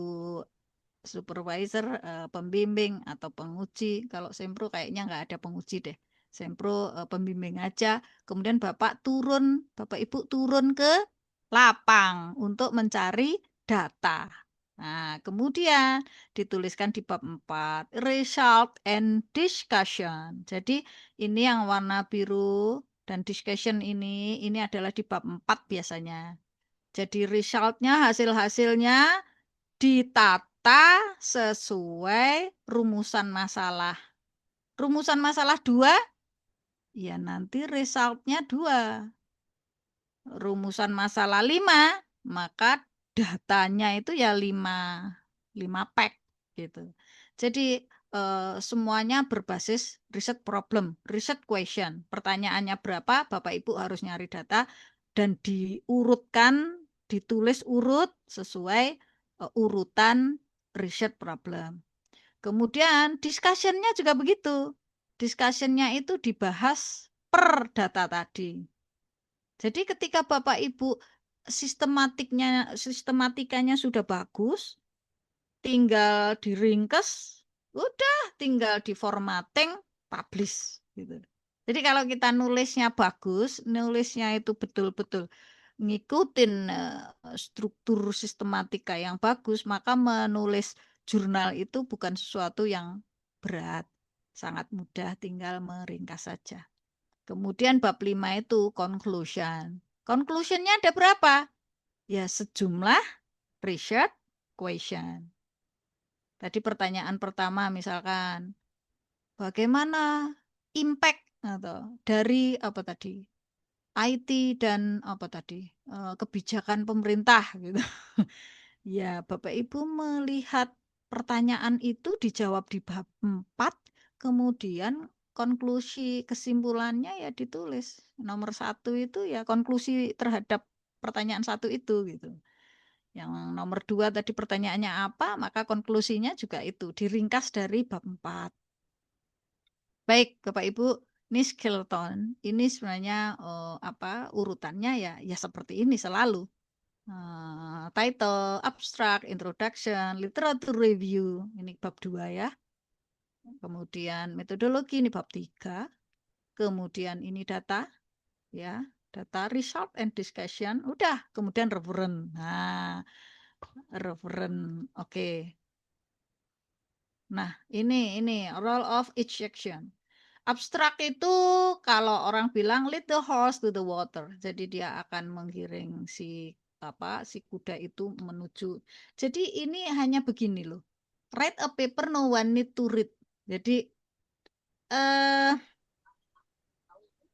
supervisor, pembimbing atau penguji. Kalau sempro kayaknya nggak ada penguji deh. Sempro pembimbing aja. Kemudian Bapak Ibu turun ke lapang untuk mencari data. Nah, kemudian dituliskan di bab 4, result and discussion. Jadi ini yang warna biru dan discussion ini adalah di bab 4 biasanya. Jadi resultnya, hasil-hasilnya ditata sesuai rumusan masalah. Rumusan masalah 2, ya nanti resultnya 2. Rumusan masalah 5, maka datanya itu ya 5 pack gitu. Jadi semuanya berbasis riset problem, riset question. Pertanyaannya berapa, Bapak Ibu harus nyari data dan diurutkan, ditulis urut sesuai urutan riset problem. Kemudian discussion-nya juga begitu. Discussion-nya itu dibahas per data tadi. Jadi ketika Bapak Ibu sistematikanya sudah bagus, tinggal diringkes, udah tinggal diformatting, publish gitu. Jadi kalau kita nulisnya bagus, nulisnya itu betul-betul ngikutin struktur sistematika yang bagus, maka menulis jurnal itu bukan sesuatu yang berat, sangat mudah, tinggal meringkas saja. Kemudian bab 5 itu conclusion. Conclusionnya ada berapa? Ya sejumlah research question. Tadi pertanyaan pertama misalkan, bagaimana impact atau dari apa tadi? IT dan apa tadi? Kebijakan pemerintah gitu. Ya, Bapak Ibu melihat pertanyaan itu dijawab di bab 4, kemudian konklusi kesimpulannya ya ditulis. Nomor 1 itu ya konklusi terhadap pertanyaan 1 itu gitu. Yang nomor 2 tadi pertanyaannya apa, maka konklusinya juga itu diringkas dari bab 4. Baik, Bapak Ibu, ini skeleton. Ini sebenarnya urutannya ya seperti ini selalu. Title, abstract, introduction, literature review, ini bab 2 ya. Kemudian metodologi ini bab 3. Kemudian ini data ya, data result and discussion, udah, kemudian referen. Nah, referen. Oke. Nah, ini role of each section. Abstrak itu kalau orang bilang lead the horse to the water. Jadi dia akan menggiring si kuda itu menuju. Jadi ini hanya begini loh. Write a paper no one need to read. Jadi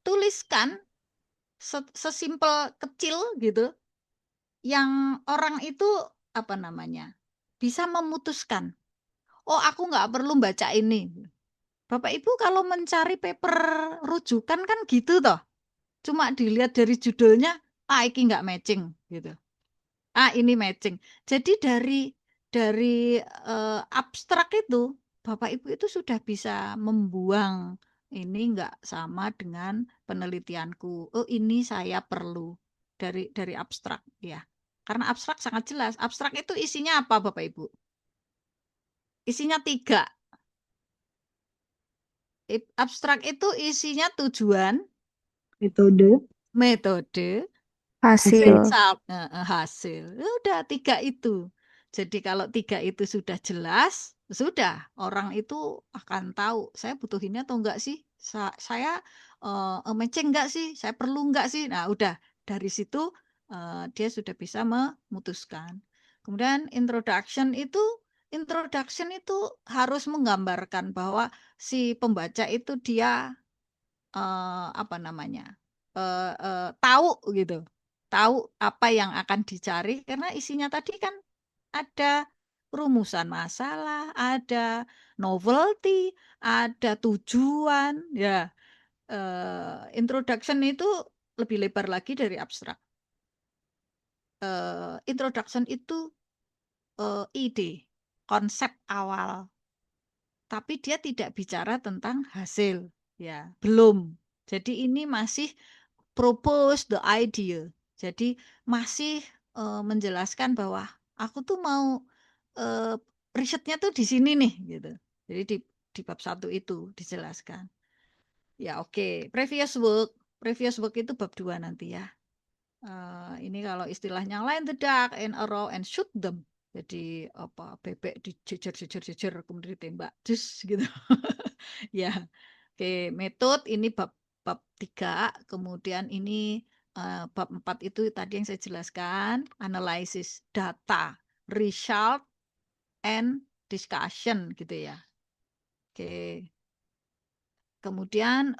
tuliskan sesimpel kecil gitu yang orang itu apa namanya? Bisa memutuskan. Oh, aku nggak perlu baca ini. Bapak Ibu kalau mencari paper rujukan kan gitu toh. Cuma dilihat dari judulnya, iki nggak matching gitu. Ini matching. Jadi dari abstrak itu, Bapak Ibu itu sudah bisa membuang ini nggak sama dengan penelitianku. Oh, ini saya perlu dari abstrak ya. Karena abstrak sangat jelas. Abstrak itu isinya apa, Bapak Ibu? Isinya 3. Abstrak itu isinya tujuan, metode, Hasil. hasil. Udah 3 itu. Jadi kalau 3 itu sudah jelas, sudah orang itu akan tahu saya butuh ini atau enggak sih. Saya matching enggak sih, saya perlu enggak sih. Nah udah dari situ dia sudah bisa memutuskan. Kemudian introduction itu harus menggambarkan bahwa si pembaca itu dia apa namanya tahu gitu, tahu apa yang akan dicari karena isinya tadi kan ada rumusan masalah, ada novelty, ada tujuan, ya. Introduction itu lebih lebar lagi dari abstrak. Introduction itu ide, konsep awal, tapi dia tidak bicara tentang hasil, ya, belum. Jadi ini masih propose the idea. Jadi masih menjelaskan bahwa aku tuh mau risetnya tuh di sini nih, gitu. Jadi di bab 1 itu dijelaskan. Ya oke, previous work itu bab 2 nanti ya. Ini kalau istilahnya line the duck and arrow and shoot them. Jadi apa bebek dijejer-jejer kemudian ditembak, jus gitu. Ya, oke, metode ini bab bab 3, kemudian ini bab 4 itu tadi yang saya jelaskan, analisis data, result and discussion gitu ya. Oke. Kemudian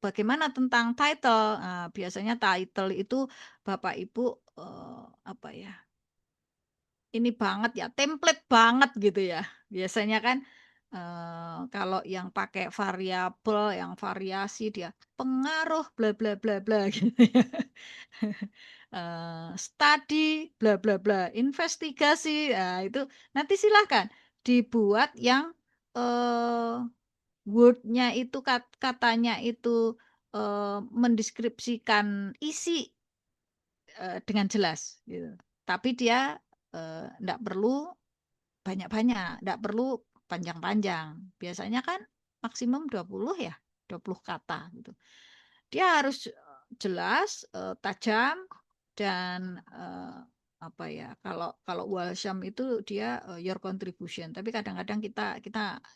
bagaimana tentang title? Nah, biasanya title itu Bapak Ibu apa ya? Ini banget ya, template banget gitu ya. Biasanya kan kalau yang pakai variabel, yang variasi dia pengaruh bla bla bla bla gitu ya. Study bla bla bla, investigasi. Nah, itu nanti silahkan dibuat yang word-nya itu katanya itu mendeskripsikan isi dengan jelas gitu. Tapi dia enggak perlu banyak-banyak, enggak perlu panjang-panjang. Biasanya kan maksimum 20 ya, 20 kata gitu. Dia harus jelas, tajam dan apa ya? Kalau kalau Walsham itu dia your contribution, tapi kadang-kadang kita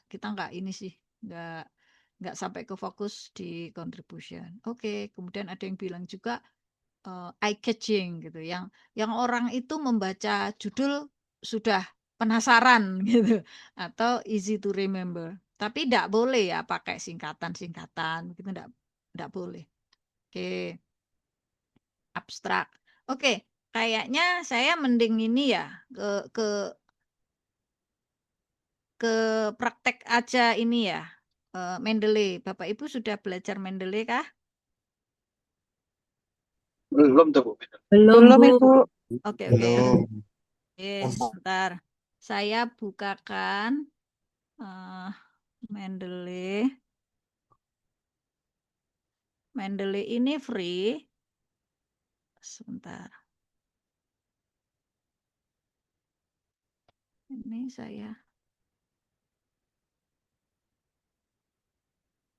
nggak ini sih, nggak sampai ke fokus di contribution. Oke, kemudian ada yang bilang juga eye catching gitu, yang orang itu membaca judul sudah penasaran gitu atau easy to remember. Tapi tidak boleh ya pakai singkatan-singkatan gitu, tidak boleh. Oke, abstrak. Oke, kayaknya saya mending ini ya ke praktek aja ini ya. Mendeley. Bapak Ibu sudah belajar Mendeley kah? Belum tuh, Bu. Belum, Belum, Bu. Ibu. Oke, oke. Belum. Sebentar. Saya bukakan Mendeley. Mendeley ini free. Sebentar. Ini saya.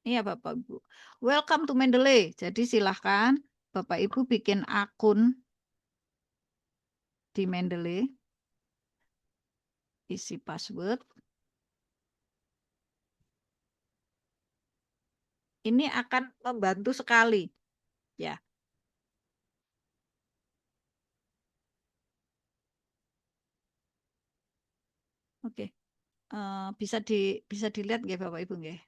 Iya Bapak Ibu. Welcome to Mendeley. Jadi silahkan Bapak Ibu bikin akun di Mendeley. Isi password. Ini akan membantu sekali. Ya. Oke. Bisa dilihat nggih Bapak Ibu nggih?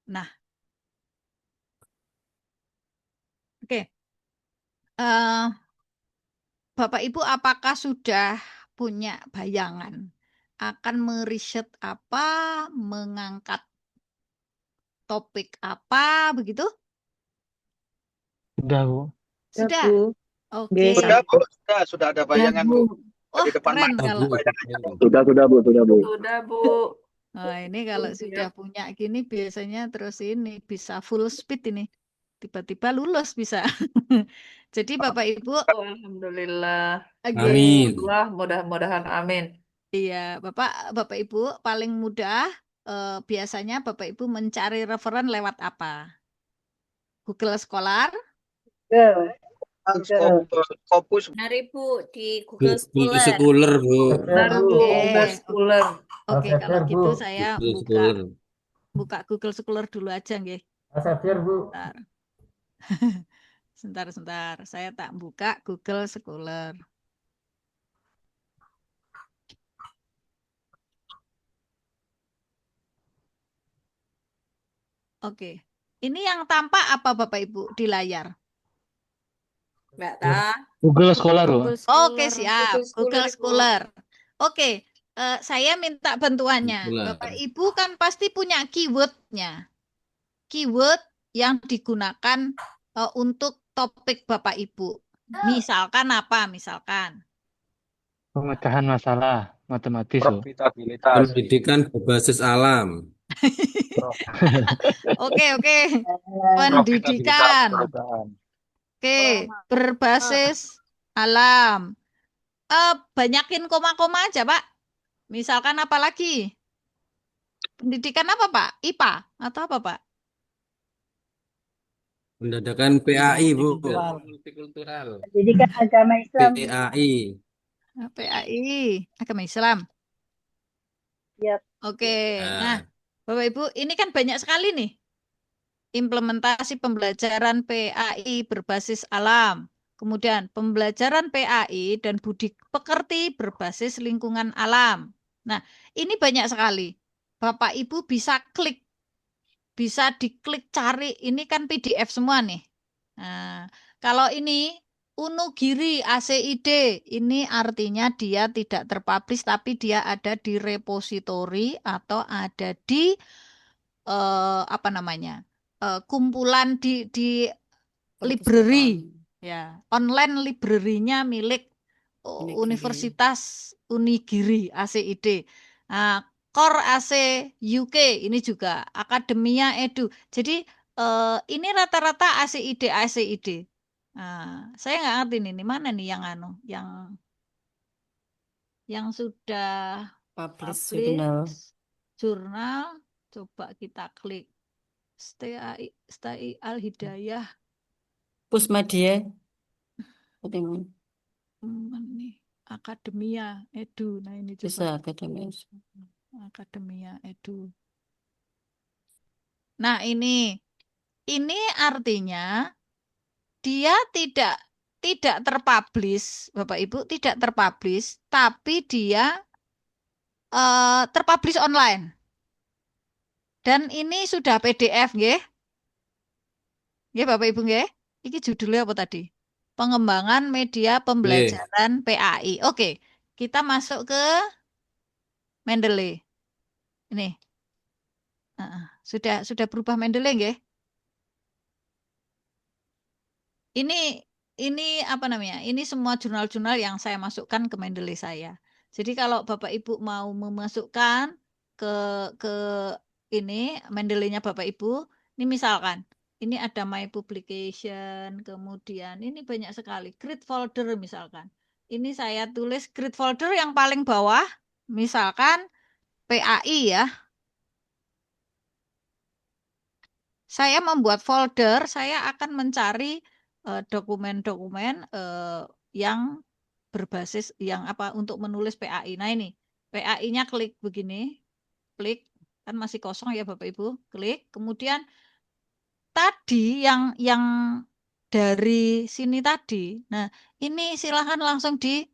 Nah. Oke. Bapak Ibu apakah sudah punya bayangan akan meriset apa, mengangkat topik apa begitu? Sudah, Bu. Sudah. Bu. Oke. Sudah, Bu. Sudah ada bayangan, Bu. Wah, Di depan keren mata. kalau. Sudah, Bu. Sudah, Bu. Nah, ini kalau sudah punya gini biasanya terus ini bisa full speed ini. Tiba-tiba lulus bisa. Jadi Bapak Ibu, Oh, alhamdulillah. Amin. Mudah-mudahan amin. Iya, Bapak Ibu paling mudah biasanya Bapak Ibu mencari referen lewat apa? Google Scholar? Scopus. Mari Bu di Google Google Scholar. Scholar, Bu. Benar Bu, Google Oke, Scholar. oke, kalau gitu saya Google buka Scholar. Google Scholar dulu aja nggih. Bu. Sebentar. Saya tak buka Google Scholar. Oke. Ini yang tampak apa Bapak Ibu di layar? Mbak Ya, Ta. Google Scholar, Bu. Oke, Google Scholar. siap. Google Scholar, Google Ibu. Scholar. Oke, saya minta bantuannya. Scholar. Bapak Ibu kan pasti punya keywordnya. Keyword yang digunakan untuk topik Bapak Ibu. Misalkan apa? Misalkan. Pemecahan masalah matematis, Bu. Profitabilitas. Pendidikan berbasis alam. Oke, Profitabilitas pendidikan. perusahaan. Oke, berbasis alam. Banyakin koma-koma aja, Pak. Misalkan apa lagi? Pendidikan apa, Pak? IPA atau apa, Pak? Pendidikan PAI, Bu. Multikultural. Pendidikan agama Islam. PAI. PAI, agama Islam. Yap. Oke, Nah, nah, Bapak Ibu, ini kan banyak sekali nih. Implementasi pembelajaran PAI berbasis alam. Kemudian pembelajaran PAI dan budi pekerti berbasis lingkungan alam. Nah, ini banyak sekali. Bapak Ibu bisa klik, bisa diklik cari. Ini kan PDF semua nih. Nah, kalau ini Unugiri ACID, ini artinya dia tidak terpublish tapi dia ada di repositori atau ada di apa namanya? Kumpulan di library, ya, online library-nya milik Unigiri. Universitas Unigiri ACID. Nah, Core AC UK ini juga Akademia Edu. Jadi ini rata-rata ACID. Nah, saya nggak ngerti nih, mana nih yang yang sudah Publish jurnal. jurnal. Coba kita klik STI Al-Hidayah. Pusmedia. Ketemu. Nih, Akademia Edu. Nah, ini coba Bisa akademis. Akademia Edu. Nah, ini artinya dia tidak terpublish, Bapak Ibu, tidak terpublish, tapi dia terpublish online. Dan ini sudah PDF, nggih. Nggih, Bapak Ibu, nggih. Iki judulnya apa tadi? Pengembangan media pembelajaran PAI. Oke, kita masuk ke Mendeley. Ini. Sudah berubah Mendeley, nggih? Ini apa namanya? Ini semua jurnal-jurnal yang saya masukkan ke Mendeley saya. Jadi kalau Bapak Ibu mau memasukkan ke ini Mendeley-nya Bapak Ibu, ini misalkan ini ada My Publication, kemudian ini banyak sekali grid folder misalkan. Ini saya tulis grid folder yang paling bawah, misalkan PAI ya. Saya membuat folder, saya akan mencari dokumen-dokumen yang berbasis yang apa untuk menulis PAI. Nah ini PAI-nya klik begini, klik kan masih kosong ya Bapak Ibu, klik. Kemudian tadi yang dari sini tadi, nah ini silahkan langsung di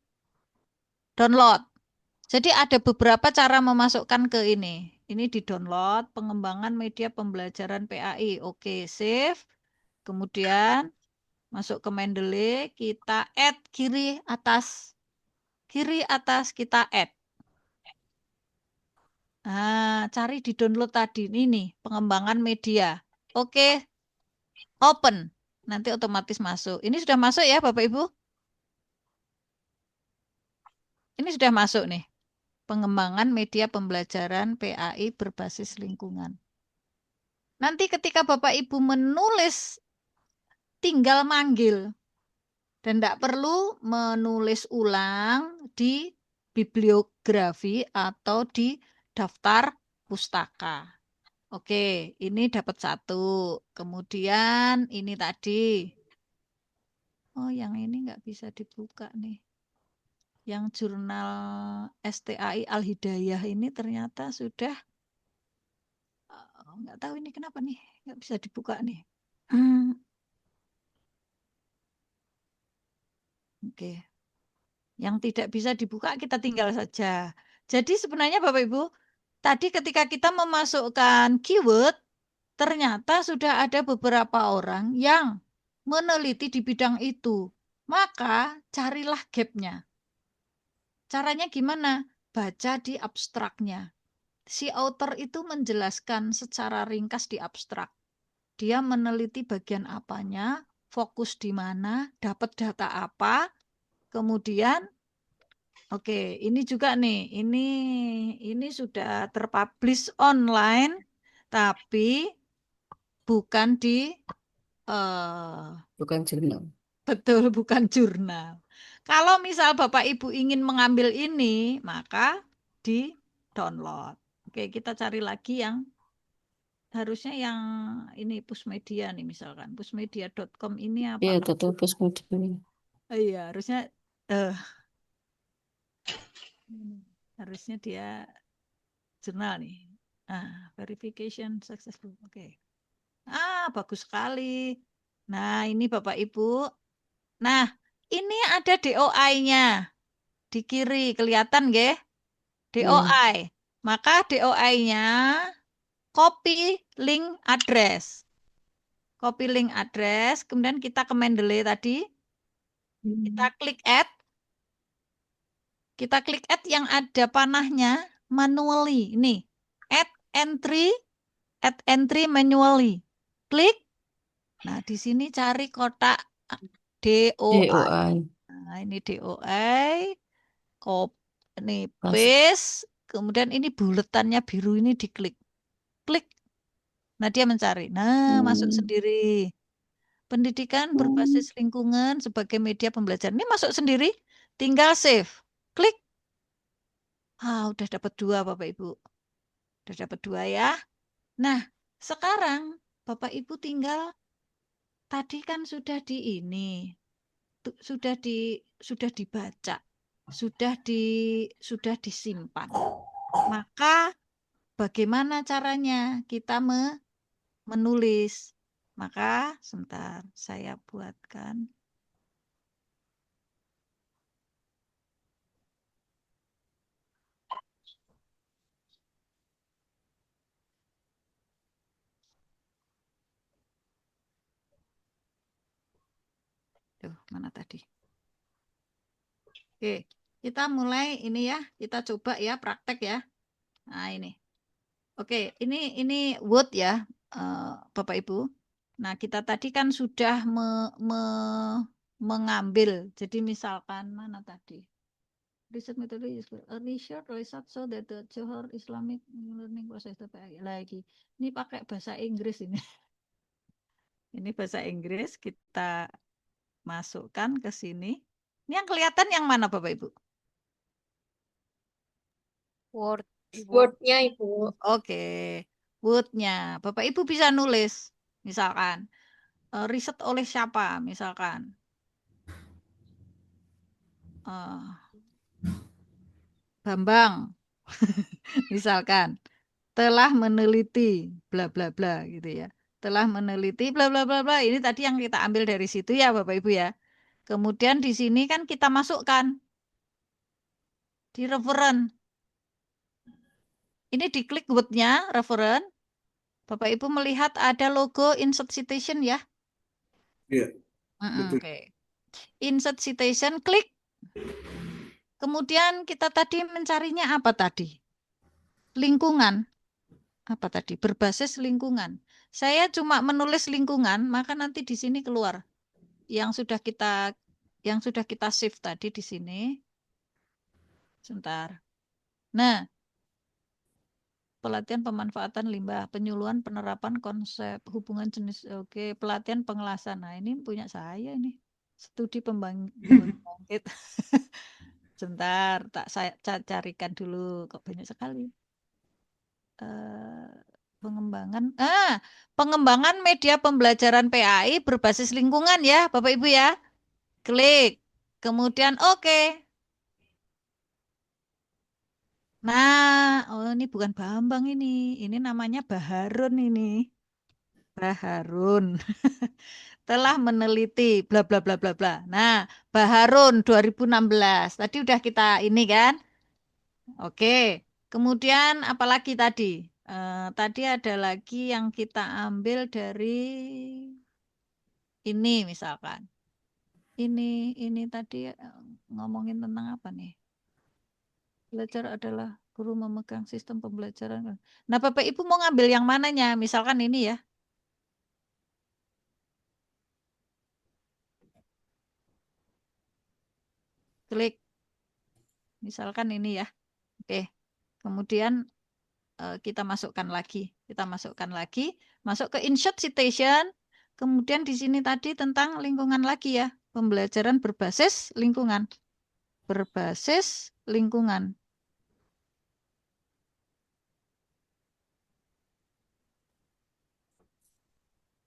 download. Jadi ada beberapa cara memasukkan ke ini. Ini di download pengembangan media pembelajaran PAI. Oke, save. Kemudian masuk ke Mendeley, kita add kiri atas. Kiri atas kita add. Nah, cari di download tadi ini pengembangan media. Oke. Open. Nanti otomatis masuk. Ini sudah masuk ya Bapak Ibu? Ini sudah masuk nih. Pengembangan media pembelajaran PAI berbasis lingkungan. Nanti ketika Bapak Ibu menulis, tinggal manggil. Dan tidak perlu menulis ulang di bibliografi atau di daftar pustaka. Oke, ini dapat 1. Kemudian ini tadi. Oh, yang ini nggak bisa dibuka nih. Yang jurnal STAI Al-Hidayah ini ternyata sudah nggak tahu ini kenapa nih nggak bisa dibuka nih. Oke, yang tidak bisa dibuka kita tinggal saja. Jadi sebenarnya Bapak Ibu, tadi ketika kita memasukkan keyword, ternyata sudah ada beberapa orang yang meneliti di bidang itu. Maka carilah gapnya. Caranya gimana? Baca di abstraknya. Si author itu menjelaskan secara ringkas di abstrak. Dia meneliti bagian apanya, fokus di mana, dapat data apa, kemudian oke, ini juga nih, ini sudah terpublish online, tapi bukan di Bukan jurnal. betul bukan jurnal. Kalau misal Bapak Ibu ingin mengambil ini, maka di download. Oke, kita cari lagi yang harusnya yang ini Pusmedia nih misalkan. Pusmedia.com ini apa Iya, namanya? betul Pusmedia. Iya, harusnya eh harusnya dia jurnal nih. Verification successful. Oke. Bagus sekali. Nah, ini Bapak Ibu. Nah, ini ada DOI-nya. Di kiri kelihatan nggih? DOI. Maka DOI-nya copy link address. Copy link address, kemudian kita ke Mendeley tadi. Kita klik add. Kita klik add yang ada panahnya manually. Ini add entry manually. Klik. Nah, di sini cari kotak DOI. DOI. Nah, ini DOI. Ini Pas. paste. Kemudian ini buletannya biru ini diklik. Klik. Nah, dia mencari. Nah, masuk sendiri. Pendidikan berbasis lingkungan sebagai media pembelajaran. Ini masuk sendiri. Tinggal save. Klik. Udah dapat 2 Bapak Ibu. Udah dapat 2 ya. Nah, sekarang Bapak Ibu tinggal tadi kan sudah di ini. Sudah dibaca. Sudah disimpan. Maka bagaimana caranya kita menulis? Maka sebentar saya buatkan. Mana tadi? Oke, kita mulai ini ya. Kita coba ya praktek ya. Nah, ini. Oke, ini Word ya, Bapak Ibu. Nah, kita tadi kan sudah mengambil. Jadi misalkan mana tadi? Research metode research so that the Johor Islamic learning process lagi. Ini pakai bahasa Inggris ini. Ini bahasa Inggris kita masukkan ke sini. Ini yang kelihatan yang mana Bapak Ibu? Word-nya Ibu. Oke, Word-nya. Bapak Ibu bisa nulis, misalkan riset oleh siapa, misalkan Bambang, misalkan telah meneliti bla bla bla gitu ya. Telah meneliti bla bla bla bla. Ini tadi yang kita ambil dari situ ya Bapak Ibu ya. Kemudian di sini kan kita masukkan di referen. Ini diklik Word-nya, referen. Bapak Ibu melihat ada logo insert citation ya. Iya. Oke. Insert citation, klik. Kemudian kita tadi mencarinya apa tadi? Lingkungan. Apa tadi? Berbasis lingkungan. Saya cuma menulis lingkungan, maka nanti di sini keluar yang sudah kita save tadi di sini. Sebentar. Nah, pelatihan pemanfaatan limbah, penyuluhan penerapan konsep hubungan jenis. Oke, pelatihan pengelasan. Nah, ini punya saya ini. Studi pembangkit. Sebentar, saya carikan dulu. Kok banyak sekali. Pengembangan media pembelajaran PAI berbasis lingkungan ya, Bapak Ibu ya. Klik. Kemudian oke. Nah, ini bukan Bambang ini. Ini namanya Baharun ini. Baharun. Telah meneliti bla bla bla bla bla. Nah, Baharun 2016. Tadi udah kita ini kan? Oke. Kemudian apalagi tadi? Tadi ada lagi yang kita ambil dari ini misalkan. ini tadi ngomongin tentang apa nih? Belajar adalah guru memegang sistem pembelajaran. Nah, Bapak Ibu mau ngambil yang mananya? Misalkan ini ya. Klik. Misalkan ini ya. Oke. Kemudian kita masukkan lagi. Masuk ke insert citation. Kemudian di sini tadi tentang lingkungan lagi ya. Pembelajaran berbasis lingkungan. Berbasis lingkungan.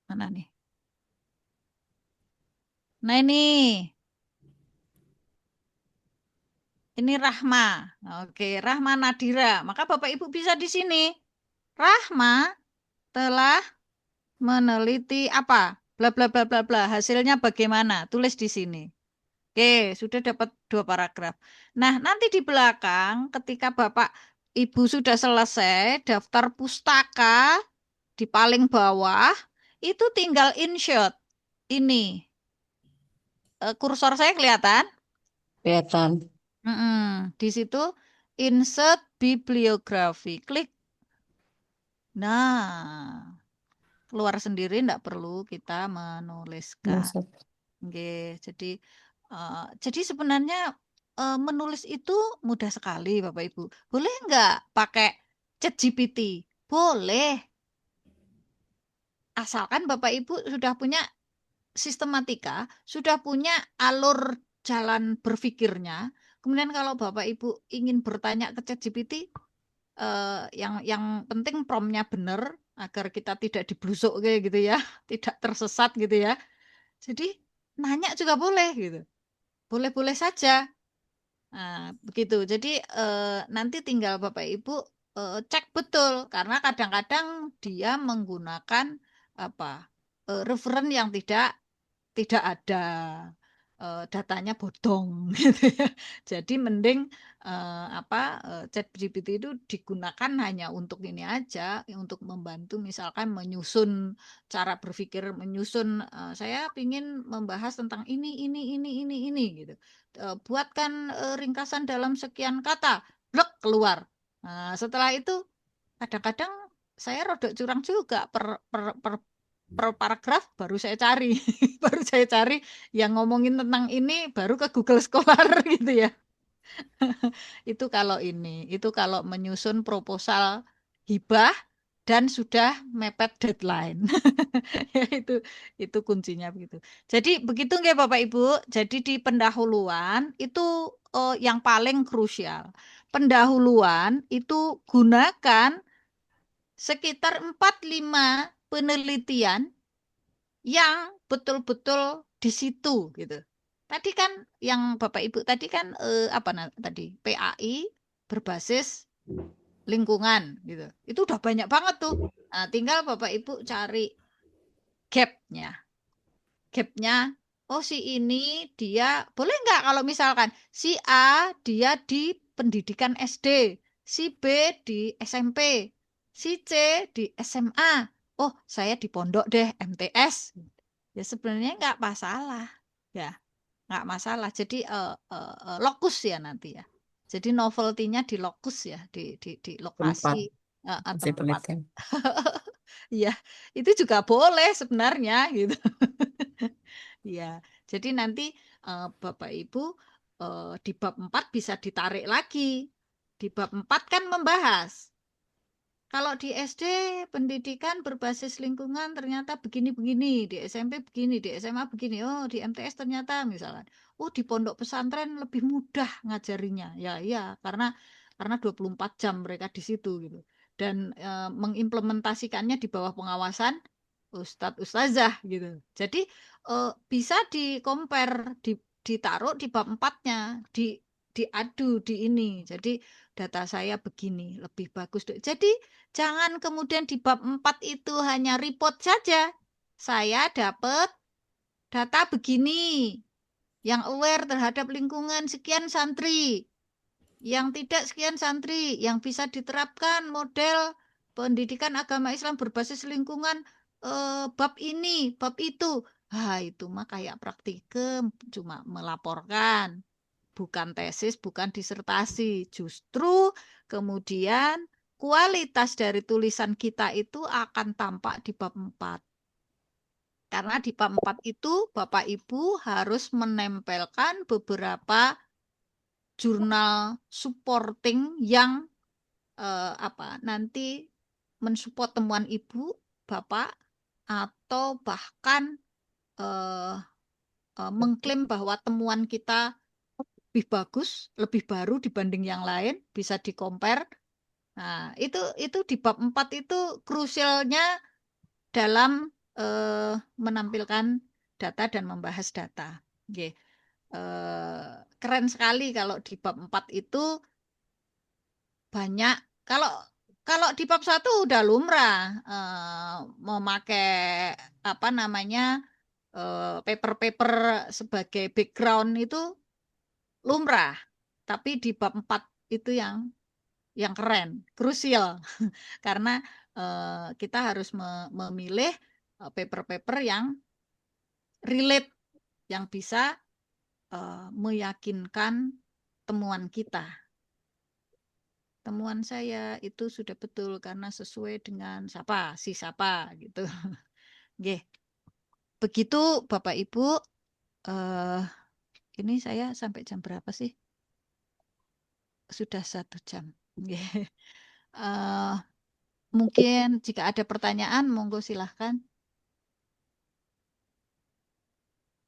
Mana nih? Nah ini Rahma. Oke, Rahma Nadira. Maka Bapak Ibu bisa di sini. Rahma telah meneliti apa? Bla bla bla bla bla. Hasilnya bagaimana? Tulis di sini. Oke, sudah dapat 2 paragraf. Nah, nanti di belakang ketika Bapak Ibu sudah selesai daftar pustaka di paling bawah itu tinggal insert. Ini. Kursor saya kelihatan? Kelihatan. Di situ insert bibliografi. Klik. Nah, keluar sendiri, enggak perlu kita menuliskan. Masuk. Oke, jadi sebenarnya menulis itu mudah sekali, Bapak Ibu. Boleh enggak pakai ChatGPT? Boleh. Asalkan Bapak Ibu sudah punya sistematika, sudah punya alur jalan berpikirnya. Kemudian kalau Bapak Ibu ingin bertanya ke ChatGPT, yang penting promptnya benar agar kita tidak diblusuk kayak gitu ya, tidak tersesat gitu ya. Jadi nanya juga boleh gitu, boleh-boleh saja. Nah, begitu. Jadi nanti tinggal Bapak Ibu cek betul karena kadang-kadang dia menggunakan apa referen yang tidak ada, datanya bodong gitu ya. Jadi mending ChatGPT itu digunakan hanya untuk ini aja, untuk membantu misalkan menyusun cara berpikir, menyusun saya ingin membahas tentang ini gitu. Buatkan ringkasan dalam sekian kata, blek keluar. Nah, setelah itu kadang-kadang saya rodok curang juga per paragraf baru saya cari baru saya cari yang ngomongin tentang ini baru ke Google Scholar gitu ya. Itu kalau menyusun proposal hibah dan sudah mepet deadline. Ya, itu kuncinya begitu. Jadi begitu nggak Bapak Ibu. Jadi di pendahuluan itu yang paling krusial. Pendahuluan itu gunakan sekitar 4-5 penelitian yang betul-betul di situ gitu. Tadi kan yang Bapak Ibu tadi kan tadi PAI berbasis lingkungan gitu. Itu udah banyak banget tuh. Nah, tinggal Bapak Ibu cari gapnya. Gapnya, oh si ini dia boleh nggak kalau misalkan si A dia di pendidikan SD, si B di SMP, si C di SMA. Oh, saya di pondok deh MTS. Ya sebenarnya nggak masalah, ya nggak masalah. Jadi lokus ya nanti ya. Jadi novelty-nya di lokus ya, di lokasi Tempat. Masih tempat. penelitian. Iya, itu juga boleh sebenarnya gitu. Ya, jadi nanti Bapak Ibu di bab 4 bisa ditarik lagi. Di bab 4 kan membahas. Kalau di SD pendidikan berbasis lingkungan ternyata begini-begini, di SMP begini, di SMA begini, oh di MTS ternyata misalkan, oh di pondok pesantren lebih mudah ngajarinya. Ya, iya, karena 24 jam mereka di situ gitu. Dan mengimplementasikannya di bawah pengawasan Ustadz Ustazah gitu. Jadi bisa di-compare, ditaruh di bab 4-nya, diadu di ini. Jadi data saya begini, lebih bagus. Jadi jangan kemudian di bab 4 itu hanya report saja. Saya dapat data begini, yang aware terhadap lingkungan sekian santri, yang tidak sekian santri, yang bisa diterapkan model pendidikan agama Islam berbasis lingkungan bab ini, bab itu. Itu mah kayak praktikum, cuma melaporkan, bukan tesis, bukan disertasi. Justru kemudian kualitas dari tulisan kita itu akan tampak di bab 4. Karena di bab 4 itu Bapak Ibu harus menempelkan beberapa jurnal supporting yang nanti mensupport temuan Ibu, Bapak, atau bahkan mengklaim bahwa temuan kita lebih bagus, lebih baru dibanding yang lain, bisa di-compare. Nah, itu di bab 4 itu krusialnya dalam menampilkan data dan membahas data. Oke. Keren sekali kalau di bab 4 itu banyak. Kalau di bab 1 udah lumrah memakai apa namanya paper-paper sebagai background itu lumrah. Tapi di bab 4 itu yang keren, krusial. Karena kita harus memilih paper-paper yang relate, yang bisa meyakinkan temuan kita. Temuan saya itu sudah betul karena sesuai dengan siapa gitu. Nggih. Begitu Bapak Ibu. Ini saya sampai jam berapa sih? Sudah 1 jam. Nggih. Mungkin jika ada pertanyaan, monggo silahkan.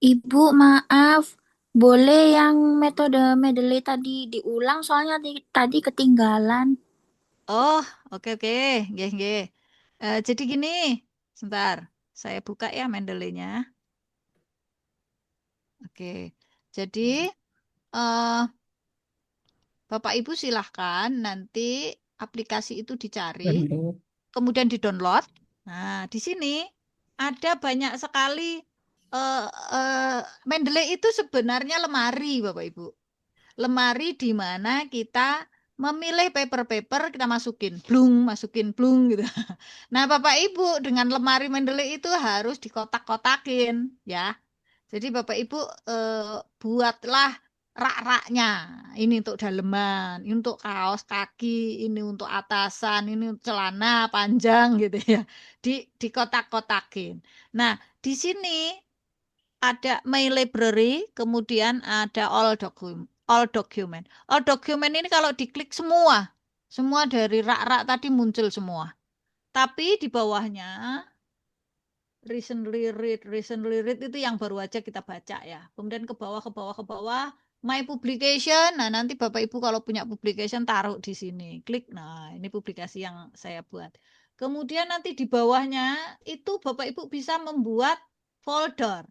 Ibu, maaf. Boleh yang metode medley tadi diulang soalnya tadi ketinggalan. Oh, oke. Nggih. Jadi gini, sebentar. Saya buka ya Mendeley-nya. Oke. Jadi Bapak Ibu silahkan nanti aplikasi itu dicari, kemudian di-download. Nah, di sini ada banyak sekali Mendeley itu sebenarnya lemari, Bapak Ibu. Lemari di mana kita memilih paper-paper, kita masukin blung gitu. Nah, Bapak Ibu dengan lemari Mendeley itu harus dikotak-kotakin ya. Jadi Bapak Ibu buatlah rak-raknya. Ini untuk daleman, ini untuk kaos kaki, ini untuk atasan, ini untuk celana panjang gitu ya. Dikotak-kotakin. Nah, di sini ada My Library, kemudian ada All Document. All document ini kalau diklik semua dari rak-rak tadi muncul semua. Tapi di bawahnya recently read itu yang baru aja kita baca ya. Kemudian ke bawah my publication. Nah, nanti Bapak Ibu kalau punya publication taruh di sini. Klik. Nah, ini publikasi yang saya buat. Kemudian nanti di bawahnya itu Bapak Ibu bisa membuat folder.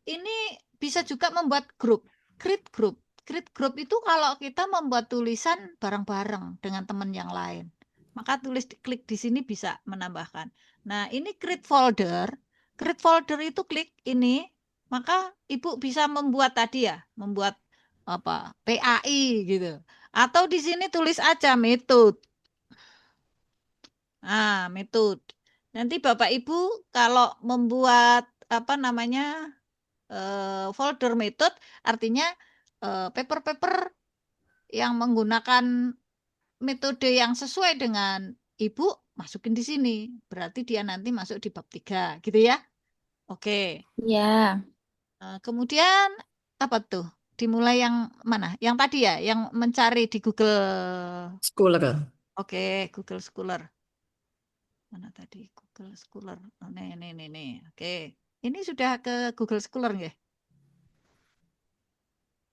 Ini bisa juga membuat grup, create group. Create group itu kalau kita membuat tulisan bareng-bareng dengan teman yang lain. Maka klik di sini bisa menambahkan. Nah, ini create folder. Create folder itu klik ini, maka Ibu bisa membuat tadi ya, membuat apa? PAI gitu. Atau di sini tulis aja metode. Nah, metode. Nanti Bapak Ibu kalau membuat apa namanya? Folder method artinya paper-paper yang menggunakan metode yang sesuai dengan Ibu masukin di sini. Berarti dia nanti masuk di bab 3 gitu ya. Oke. Ya. Kemudian apa tuh? Dimulai yang mana? Yang tadi ya, yang mencari di Google. Scholar. Oke, Google Scholar. Mana tadi? Google Scholar. Oh, nih. Oke. Ini sudah ke Google Scholar nggih?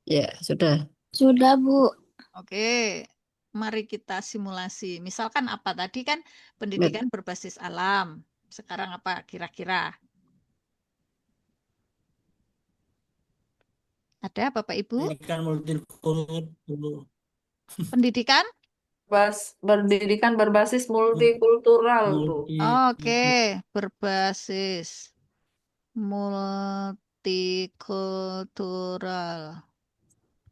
Ya, sudah. Sudah, Bu. Oke, mari kita simulasi. Misalkan apa tadi kan pendidikan berbasis alam. Sekarang apa kira-kira? Ada Bapak Ibu? Pendidikan multikultural dulu. Pendidikan? Pendidikan berbasis multikultural tuh. Oke, berbasis multikultural.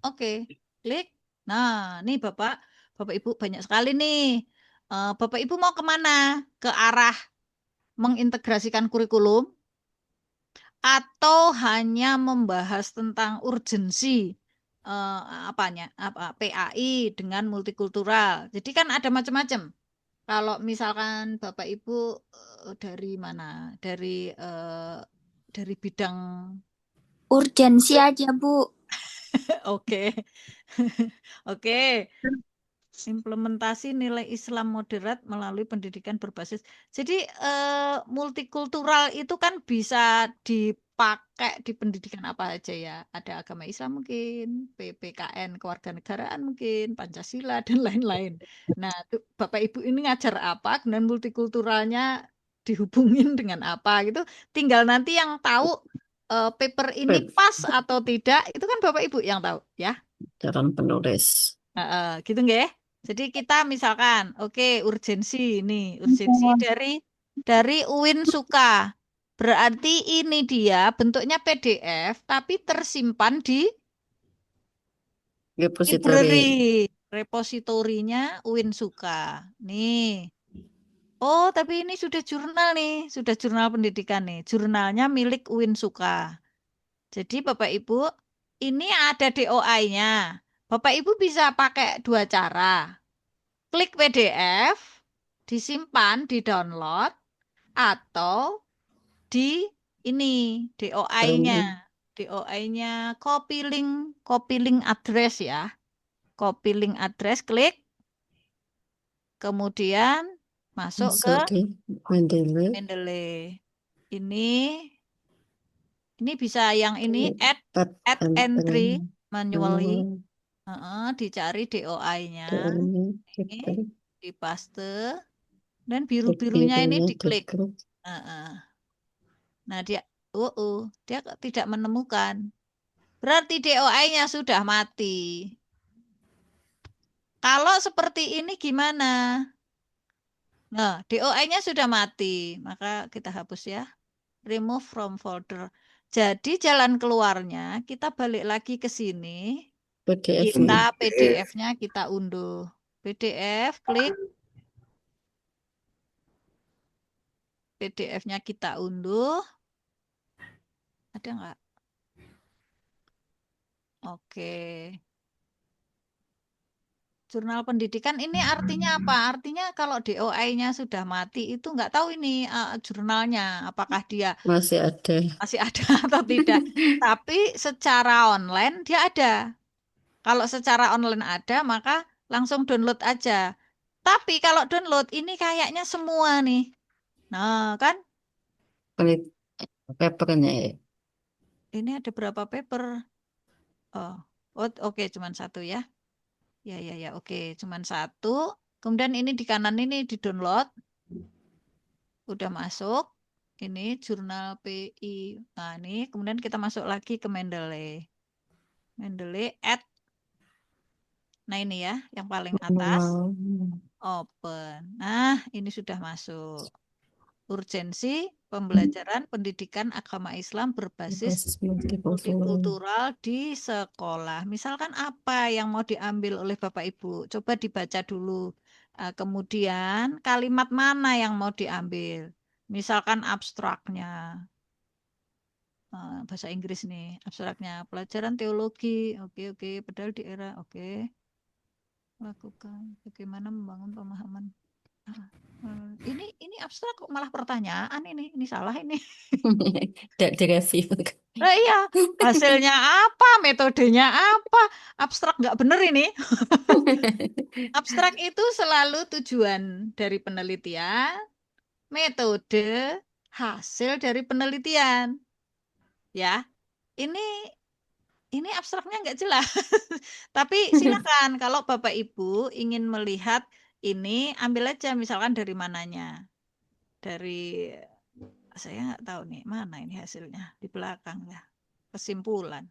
Oke, klik. Nah, nih Bapak Ibu banyak sekali nih. Bapak Ibu mau kemana? Ke arah mengintegrasikan kurikulum atau hanya membahas tentang urgensi PAI dengan multikultural. Jadi kan ada macam-macam. Kalau misalkan Bapak Ibu dari mana? Dari bidang Urgensi aja, Bu. oke. Oke. Implementasi nilai Islam moderat melalui pendidikan berbasis. Jadi multikultural itu kan bisa dipakai di pendidikan apa aja ya. Ada agama Islam mungkin, PPKN kewarganegaraan mungkin, Pancasila dan lain-lain. Nah, Bapak Ibu ini ngajar apa, kemudian multikulturalnya dihubungin dengan apa gitu. Tinggal nanti yang tahu paper ini pas atau tidak, itu kan Bapak Ibu yang tahu ya. Calon penulis. Gitu nggih. Jadi kita misalkan, oke, urgensi dari UIN Suka. Berarti ini dia bentuknya PDF tapi tersimpan di library, repositorinya UIN Suka. Nih. Oh, tapi ini sudah jurnal nih, sudah jurnal pendidikan nih. Jurnalnya milik UIN Suka. Jadi Bapak Ibu, ini ada DOI-nya. Bapak Ibu bisa pakai dua cara. Klik PDF, disimpan, di-download, atau di ini DOI-nya. DOI-nya copy link address ya. Copy link address, klik. Kemudian masuk ke Mendeley. Ini bisa yang ini add entry manually. Dicari DOI-nya, ini dipaste, dan biru-birunya ini diklik. Nah dia tidak menemukan. Berarti DOI-nya sudah mati. Kalau seperti ini gimana? Nah, DOI-nya sudah mati, maka kita hapus ya. Remove from folder. Jadi jalan keluarnya kita balik lagi ke sini. Kita PDF-nya kita unduh. PDF, klik. PDF-nya kita unduh. Ada nggak? Oke. Jurnal pendidikan ini artinya apa? Artinya kalau DOI-nya sudah mati itu nggak tahu ini jurnalnya apakah dia masih ada atau tidak. Tapi secara online dia ada. Kalau secara online ada, maka langsung download aja. Tapi kalau download, ini kayaknya semua nih. Nah, kan? Papernya ya. Ini ada berapa paper? Oke, cuman satu ya. Ya, oke, cuman satu. Kemudian ini di kanan ini di-download. Udah masuk. Ini jurnal PI. Nah, ini kemudian kita masuk lagi ke Mendeley. Mendeley add. Nah, ini ya, yang paling atas. Open. Nah, ini sudah masuk. Urgensi pembelajaran pendidikan agama Islam berbasis multikultural di sekolah. Misalkan apa yang mau diambil oleh Bapak Ibu? Coba dibaca dulu. Kemudian kalimat mana yang mau diambil? Misalkan abstraknya. Bahasa Inggris nih, abstraknya. Pelajaran teologi. Oke. Padahal di era. Oke. Lakukan bagaimana membangun pemahaman. Ini abstrak kok malah pertanyaan ini salah ini. Tidak direview. Nah, iya, hasilnya apa, metodenya apa, abstrak nggak bener ini. Abstrak itu selalu tujuan dari penelitian, metode, hasil dari penelitian. Ya, ini abstraknya nggak jelas. Tapi silakan kalau Bapak Ibu ingin melihat ini, ambil aja misalkan dari mananya. Dari, saya nggak tahu nih, mana ini hasilnya. Di belakang ya, kesimpulan.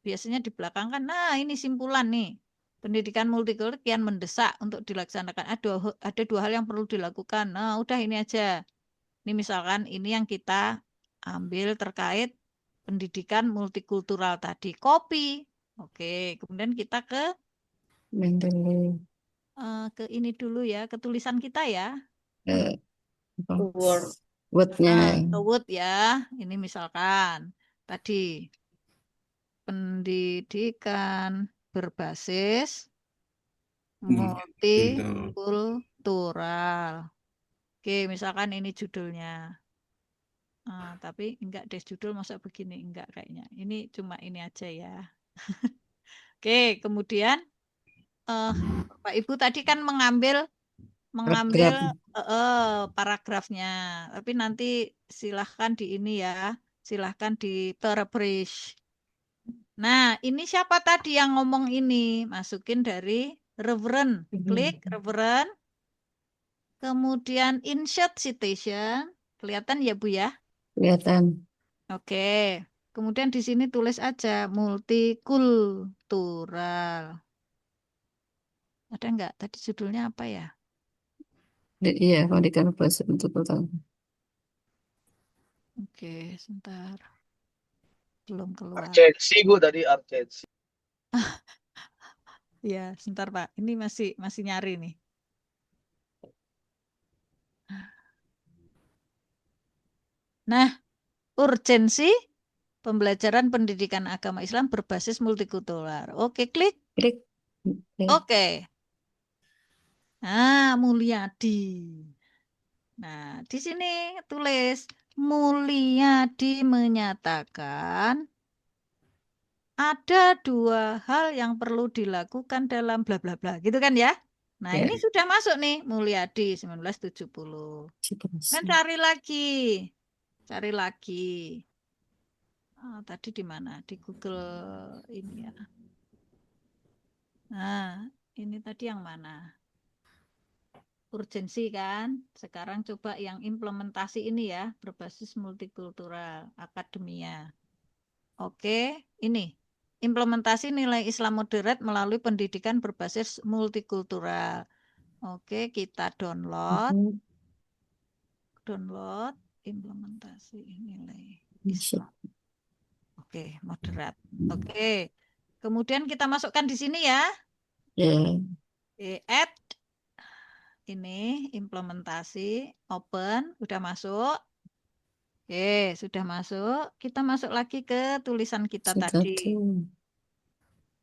Biasanya di belakang kan, nah ini simpulan nih. Pendidikan multikultural kian mendesak untuk dilaksanakan. Ada dua hal yang perlu dilakukan. Nah, udah ini aja. Ini misalkan ini yang kita ambil terkait pendidikan multikultural tadi. Copy. Oke, kemudian kita ke Mendeley. ke ini dulu ya, ke tulisan kita ya. Word. Wordnya. Keyword ya. Ini misalkan tadi pendidikan berbasis multikultural. Oke, misalkan ini judulnya. Tapi enggak deh judul masa begini, enggak kayaknya. Ini cuma ini aja ya. Oke, kemudian Bapak Ibu tadi kan mengambil paragrafnya. Tapi nanti silahkan di ini ya, silahkan di paraphrase. Nah, ini siapa tadi yang ngomong ini? Masukin dari reference. Klik reference. Kemudian insert citation. Kelihatan ya Bu ya? Kelihatan. Oke. Kemudian di sini tulis aja multikultural. Ada enggak? Tadi judulnya apa ya? Iya, pendidikan berbasis multikultural. Oke, sebentar. Belum keluar. Urgensi Bu tadi urgensi. Ya, sebentar Pak. Ini masih nyari nih. Nah, urgensi pembelajaran pendidikan agama Islam berbasis multikultural. Oke, klik. Klik. Oke. Nah, Mulyadi. Nah, di sini tulis Mulyadi menyatakan ada 2 hal yang perlu dilakukan dalam bla bla bla, gitu kan ya? Nah, Ya. ini sudah masuk nih Mulyadi 1970. Kan cari lagi. Tadi di mana? Di Google ini ya. Nah, ini tadi yang mana? Urgensi kan? Sekarang coba yang implementasi ini ya, berbasis multikultural, akademia. Oke, ini. Implementasi nilai Islam moderat melalui pendidikan berbasis multikultural. Oke, kita download. Download implementasi nilai Islam. Oke, moderat. Oke. Kemudian kita masukkan di sini ya. Add ini implementasi open udah masuk. Oke, sudah masuk. Kita masuk lagi ke tulisan kita tadi.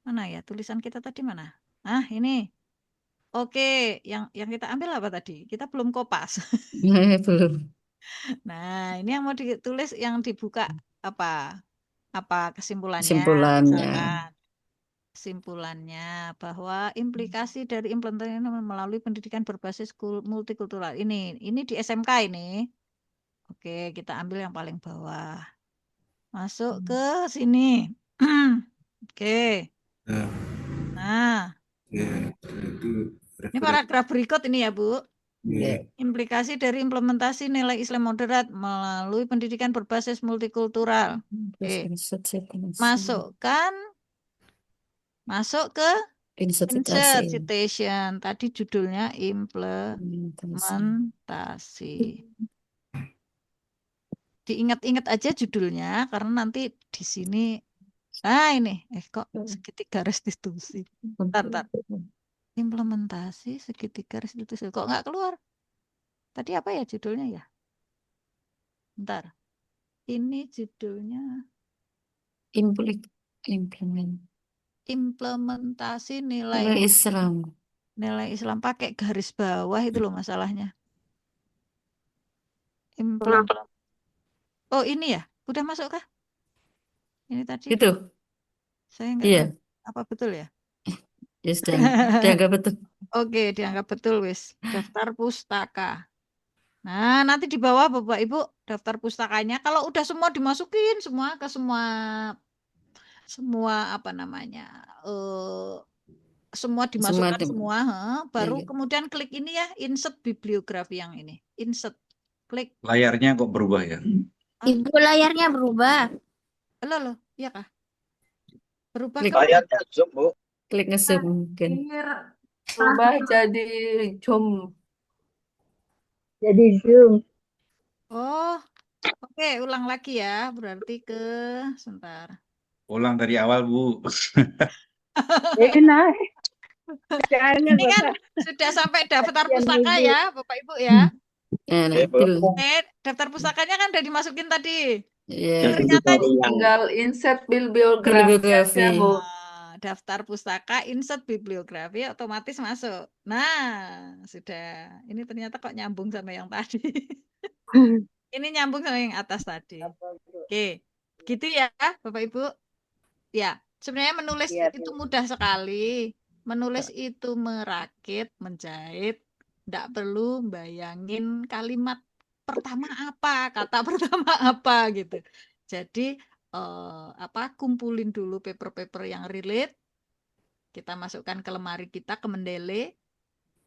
Mana ya? Tulisan kita tadi mana? Nah, ini. Oke, yang kita ambil apa tadi? Kita belum kopas. Belum. Nah, ini yang mau ditulis yang dibuka apa? Apa kesimpulannya? Kesimpulannya. Misalkan kesimpulannya bahwa implikasi dari implementasi melalui pendidikan berbasis multikultural ini di SMK ini. Oke, kita ambil yang paling bawah. Masuk ke sini. Oke. Nah, ini paragraf berikut ini ya, Bu. Implikasi dari implementasi nilai Islam moderat melalui pendidikan berbasis multikultural. Oke. Masuk ke insert citation. Tadi judulnya implementasi. Diingat-ingat aja judulnya karena nanti di sini ini kok segitiga restitusi. Bentar. Implementasi segitiga restitusi. Kok nggak keluar? Tadi apa ya judulnya ya? Bentar. Ini judulnya implementasi nilai Islam. Nilai Islam pakai garis bawah itu loh masalahnya. Oh, ini ya? Udah masuk kah? Ini tadi. Itu. Saya nggak tahu. Apa betul ya? Ya sudah, dianggap betul. Oke, dianggap betul wis. Daftar pustaka. Nah, nanti di bawah Bapak Ibu daftar pustakanya. Kalau udah semua dimasukin semua ke semua apa namanya? Semua dimasukkan semua, baru kemudian klik ini ya, insert bibliografi yang ini. Insert. Klik. Layarnya kok berubah ya? Ibu layarnya berubah. Loh, iya kah? Berubah Klik Layarnya zoom, Bu. Klik nge-zoom mungkin. Berubah jadi zoom. Jadi zoom. Oh, oke, ulang lagi ya. Berarti sebentar. Ulang dari awal, Bu. Enak. Ini kan sudah sampai daftar pustaka ya, Bapak Ibu ya. Nah, Oke, Bu. itu. Daftar pustakanya kan udah dimasukin tadi. Ya, Ternyata Tinggal insert bibliografi bibliografi. aja, Bu. daftar pustaka, insert bibliografi, otomatis masuk. Nah, sudah. Ini ternyata kok nyambung sama yang tadi. Ini nyambung sama yang atas tadi. Oke, gitu ya, Bapak Ibu. Ya, sebenarnya menulis itu mudah sekali. Menulis itu merakit, menjahit, tidak perlu bayangin kalimat pertama apa, kata pertama apa gitu. Jadi kumpulin dulu paper-paper yang relate, kita masukkan ke lemari kita, ke Mendeley,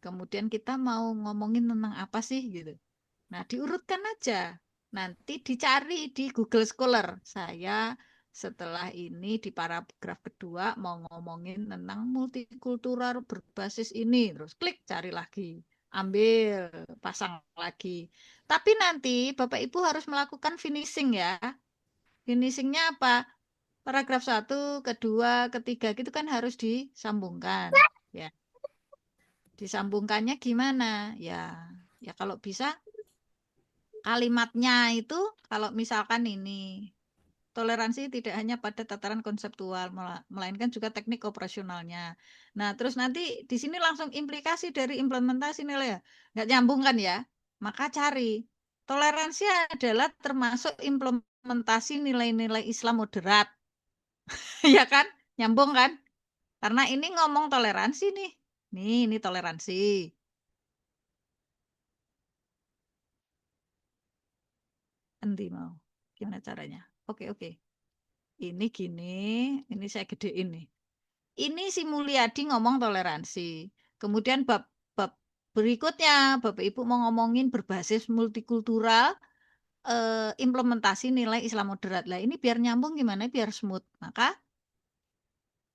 kemudian kita mau ngomongin tentang apa sih gitu. Nah, diurutkan aja. Nanti dicari di Google Scholar. Saya setelah ini di paragraf kedua mau ngomongin tentang multikultural berbasis ini. Terus klik cari lagi. Ambil, pasang lagi. Tapi nanti Bapak Ibu harus melakukan finishing ya. Finishingnya apa? Paragraf 1, kedua, ketiga gitu kan harus disambungkan. Ya. Disambungkannya gimana? Ya kalau bisa kalimatnya itu kalau misalkan ini toleransi tidak hanya pada tataran konseptual melainkan juga teknik operasionalnya. Nah, terus nanti di sini langsung implikasi dari implementasi nilai ya. Nggak nyambung kan ya? Maka cari. Toleransi adalah termasuk implementasi nilai-nilai Islam moderat. Ya kan? Nyambung kan? Karena ini ngomong toleransi nih. Ini toleransi. Nanti mau. Gimana caranya? Oke. Ini gini, ini saya gedein nih. Ini si Mulyadi ngomong toleransi. Kemudian bab berikutnya, Bapak Ibu mau ngomongin berbasis multikultural, implementasi nilai Islam moderat. Lah ini biar nyambung gimana? Biar smooth. Maka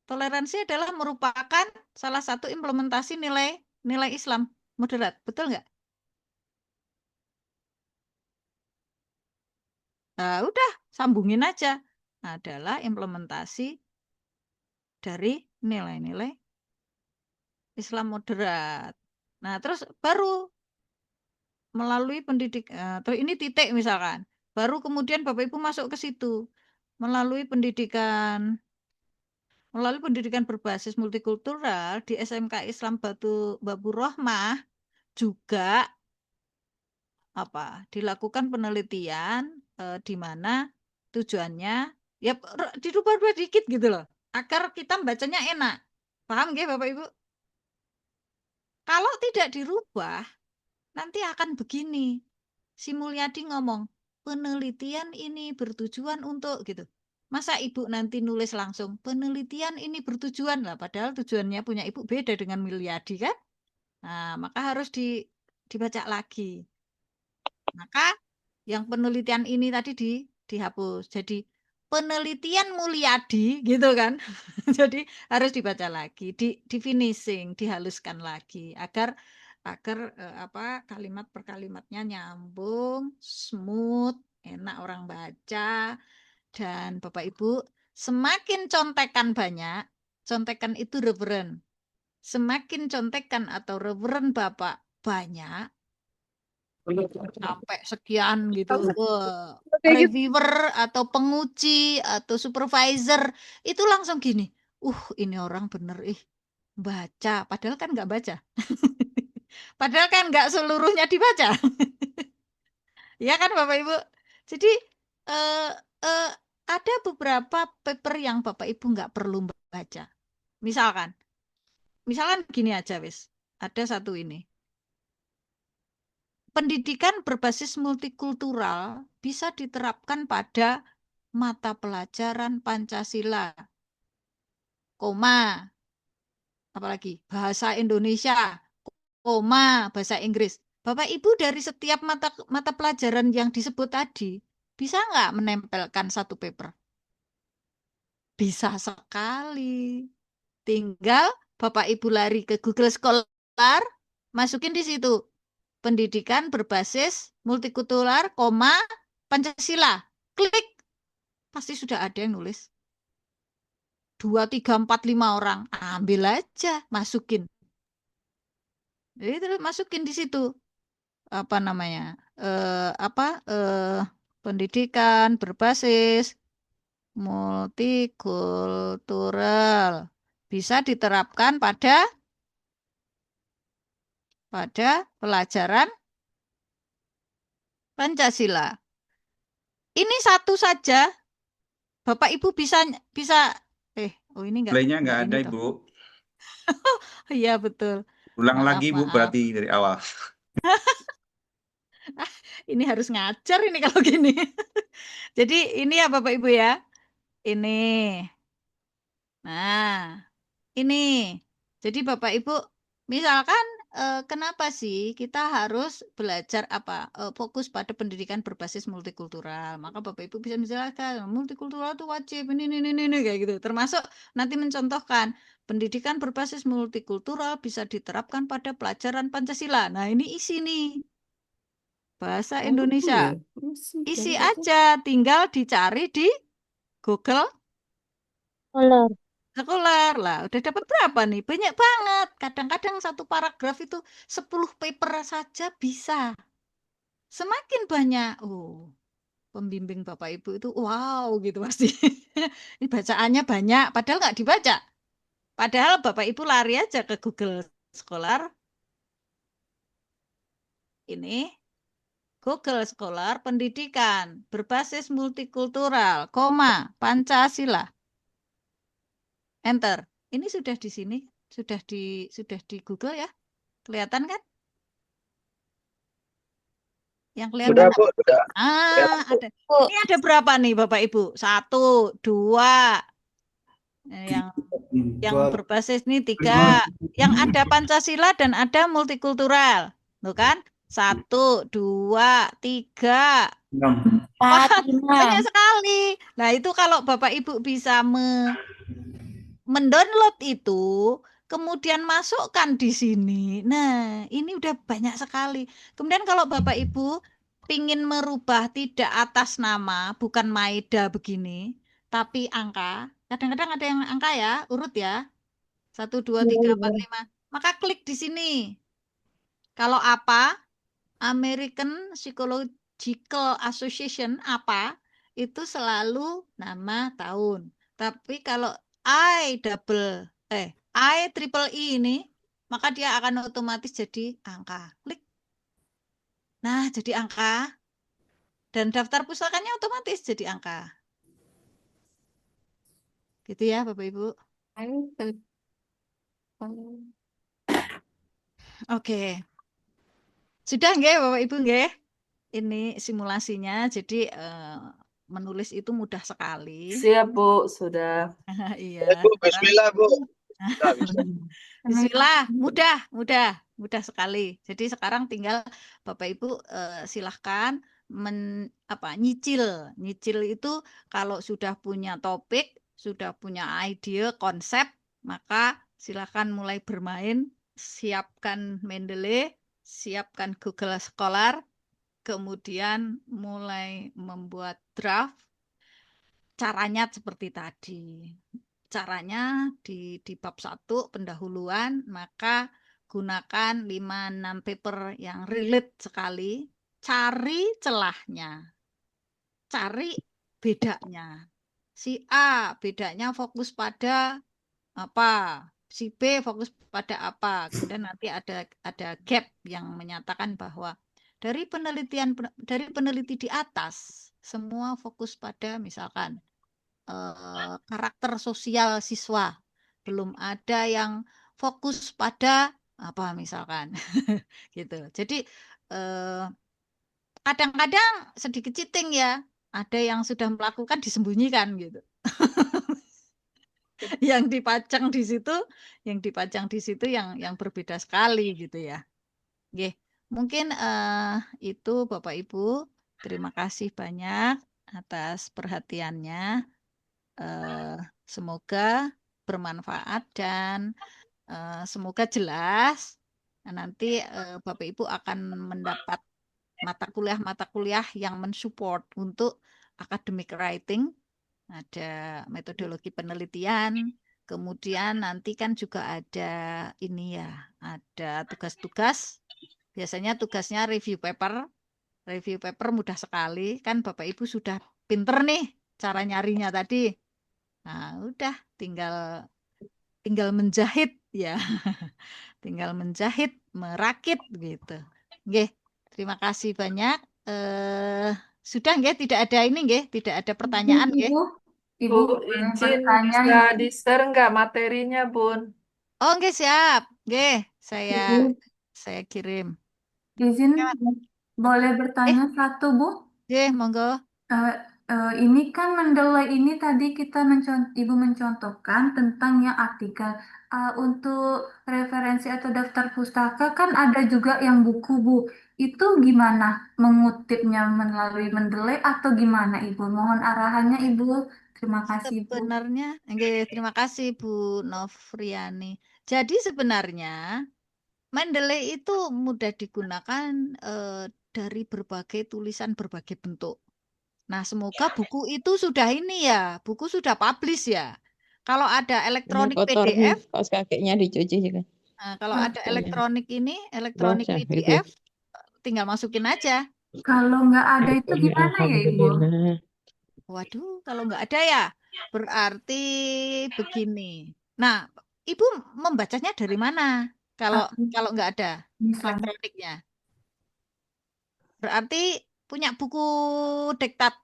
toleransi adalah merupakan salah satu implementasi nilai Islam moderat. Betul nggak? Nah, udah, sambungin aja. Adalah implementasi dari nilai-nilai Islam moderat. Nah, terus baru melalui pendidikan, terus ini titik misalkan, baru kemudian Bapak Ibu masuk ke situ melalui pendidikan berbasis multikultural di SMK Islam Babur Rahmah juga dilakukan penelitian di mana tujuannya ya dirubah-rubah dikit gitu loh agar kita bacanya enak. Paham nggih Bapak Ibu? Kalau tidak dirubah, nanti akan begini. Si Mulyadi ngomong, penelitian ini bertujuan untuk gitu. Masa Ibu nanti nulis langsung, penelitian ini bertujuan lah, padahal tujuannya punya Ibu beda dengan Mulyadi kan? Nah, maka harus dibaca lagi. Maka yang penelitian ini tadi dihapus. Jadi penelitian Mulyadi gitu kan. Jadi harus dibaca lagi, di finishing, dihaluskan lagi agar kalimat per kalimatnya nyambung, smooth, enak orang baca. Dan Bapak Ibu, semakin contekan banyak, contekan itu referen. Semakin contekan atau referen Bapak banyak, sampai sekian gitu, reviewer atau penguji atau supervisor itu langsung gini, ini orang bener baca, padahal kan nggak baca. Padahal kan nggak seluruhnya dibaca. Ya kan Bapak Ibu? Jadi ada beberapa paper yang Bapak Ibu nggak perlu baca. Misalkan gini aja wis. Ada satu ini. Pendidikan berbasis multikultural bisa diterapkan pada mata pelajaran Pancasila, koma, apalagi bahasa Indonesia, koma, bahasa Inggris. Bapak Ibu dari setiap mata pelajaran yang disebut tadi, bisa nggak menempelkan satu paper? Bisa sekali. Tinggal Bapak Ibu lari ke Google Scholar, masukin di situ. Pendidikan berbasis multikultural, koma, Pancasila. Klik. Pasti sudah ada yang nulis. 2, 3, 4, 5 orang. Ambil aja, masukin. Jadi terus masukin di situ. apa namanya? Pendidikan berbasis multikultural bisa diterapkan pada pelajaran Pancasila. Ini satu saja, Bapak Ibu bisa ini Playnya nggak ada, ini toh. Ibu. Iya betul. Ulang Maaf, lagi, Bu, maaf. berarti dari awal. Ini harus ngajar ini kalau gini. Jadi ini ya Bapak Ibu ya. Ini. Nah, ini. Jadi Bapak Ibu, misalkan kenapa sih kita harus belajar fokus pada pendidikan berbasis multikultural? Maka Bapak Ibu bisa menjelaskan multikultural itu wajib ini kayak gitu. Termasuk nanti mencontohkan pendidikan berbasis multikultural bisa diterapkan pada pelajaran Pancasila. Nah, ini isi nih. Bahasa Indonesia. Isi aja, tinggal dicari di Google Scholar lah. Udah dapat berapa nih? Banyak banget. Kadang-kadang satu paragraf itu 10 paper saja bisa. Semakin banyak, pembimbing Bapak Ibu itu wow gitu pasti. Ini bacaannya banyak, padahal nggak dibaca. Padahal Bapak Ibu lari aja ke Google Scholar. Ini Google Scholar pendidikan berbasis multikultural, Pancasila. Enter. Ini sudah di sini, sudah di Google ya. Kelihatan kan? Yang Sudah, kelihatan Bu, sudah. ada. Ini ada berapa nih Bapak Ibu? 1, 2. Yang berbasis nih 3. Yang ada Pancasila dan ada multikultural. Tuh kan? 1, 2, 3. Wah, banyak sekali. Nah, itu kalau Bapak Ibu bisa mendownload itu, kemudian masukkan di sini. Nah, ini udah banyak sekali. Kemudian kalau Bapak Ibu pingin merubah tidak atas nama, bukan Maida begini, tapi angka. Kadang-kadang ada yang angka ya, urut ya. 1, 2, 3, 4, 5. Maka klik di sini. Kalau apa? American Psychological Association apa? Itu selalu nama tahun. Tapi kalau IEEE ini, maka dia akan otomatis jadi angka. Klik. Nah, jadi angka. Dan daftar pustakanya otomatis jadi angka. Gitu ya, Bapak Ibu. Oke. Sudah nggih, Bapak Ibu nggih? Ini simulasinya, jadi menulis itu mudah sekali. Siap, Bu, sudah. Iya. Bu, bismillah, Bu. Nah, bisa. Bismillah, mudah sekali. Jadi sekarang tinggal Bapak Ibu silahkan nyicil. Nyicil itu kalau sudah punya topik, sudah punya ide, konsep, maka silahkan mulai bermain, siapkan Mendeley, siapkan Google Scholar, kemudian mulai membuat draft. Caranya seperti tadi. Caranya di bab 1 pendahuluan, maka gunakan 5-6 paper yang relate sekali, cari celahnya, cari bedanya. Si A bedanya fokus pada apa, si B fokus pada apa, kemudian nanti ada gap yang menyatakan bahwa dari peneliti di atas semua fokus pada misalkan karakter sosial siswa. Belum ada yang fokus pada apa misalkan gitu. Jadi kadang-kadang sedikit cheating ya. Ada yang sudah melakukan disembunyikan gitu. Yang dipajang di situ yang berbeda sekali gitu ya. Oke, mungkin itu Bapak Ibu. Terima kasih banyak atas perhatiannya. Semoga bermanfaat dan semoga jelas. Nanti Bapak Ibu akan mendapat mata kuliah yang mensupport untuk academic writing. Ada metodologi penelitian, kemudian nanti kan juga ada ini ya, ada tugas-tugas biasanya tugasnya review paper. Review paper mudah sekali. Kan Bapak Ibu sudah pinter nih cara nyarinya tadi. Nah, udah tinggal menjahit ya. Tinggal menjahit, merakit gitu. Nggih, terima kasih banyak. Sudah nggih, tidak ada ini nggih, tidak ada pertanyaan nggih. Bu, izin bisa di-share nggak materinya, Bun? Oh, nggih siap. Nggih, saya kirim. Izin Ya, boleh bertanya satu, Bu? nggih, monggo. Ini kan Mendeley ini tadi Ibu mencontohkan tentang yang artikel. Untuk referensi atau daftar pustaka kan ada juga yang buku, Bu. Itu gimana mengutipnya melalui Mendeley atau gimana, Ibu? Mohon arahannya, Ibu. Terima kasih, Bu. Sebenarnya, nggih, terima kasih Bu Novriani. Jadi sebenarnya Mendeley itu mudah digunakan dari berbagai tulisan berbagai bentuk. Nah, semoga buku itu sudah ini ya, buku sudah publish ya. Kalau ada elektronik kotor nih, PDF, kaos kakinya dicuci juga. nah, kalau ada elektronik Basah gitu. PDF, tinggal masukin aja. Kalau nggak ada itu gimana ya, Ibu? Waduh, kalau nggak ada ya, berarti begini. Nah, Ibu membacanya dari mana? Kalau nggak ada elektroniknya, berarti punya buku diktat,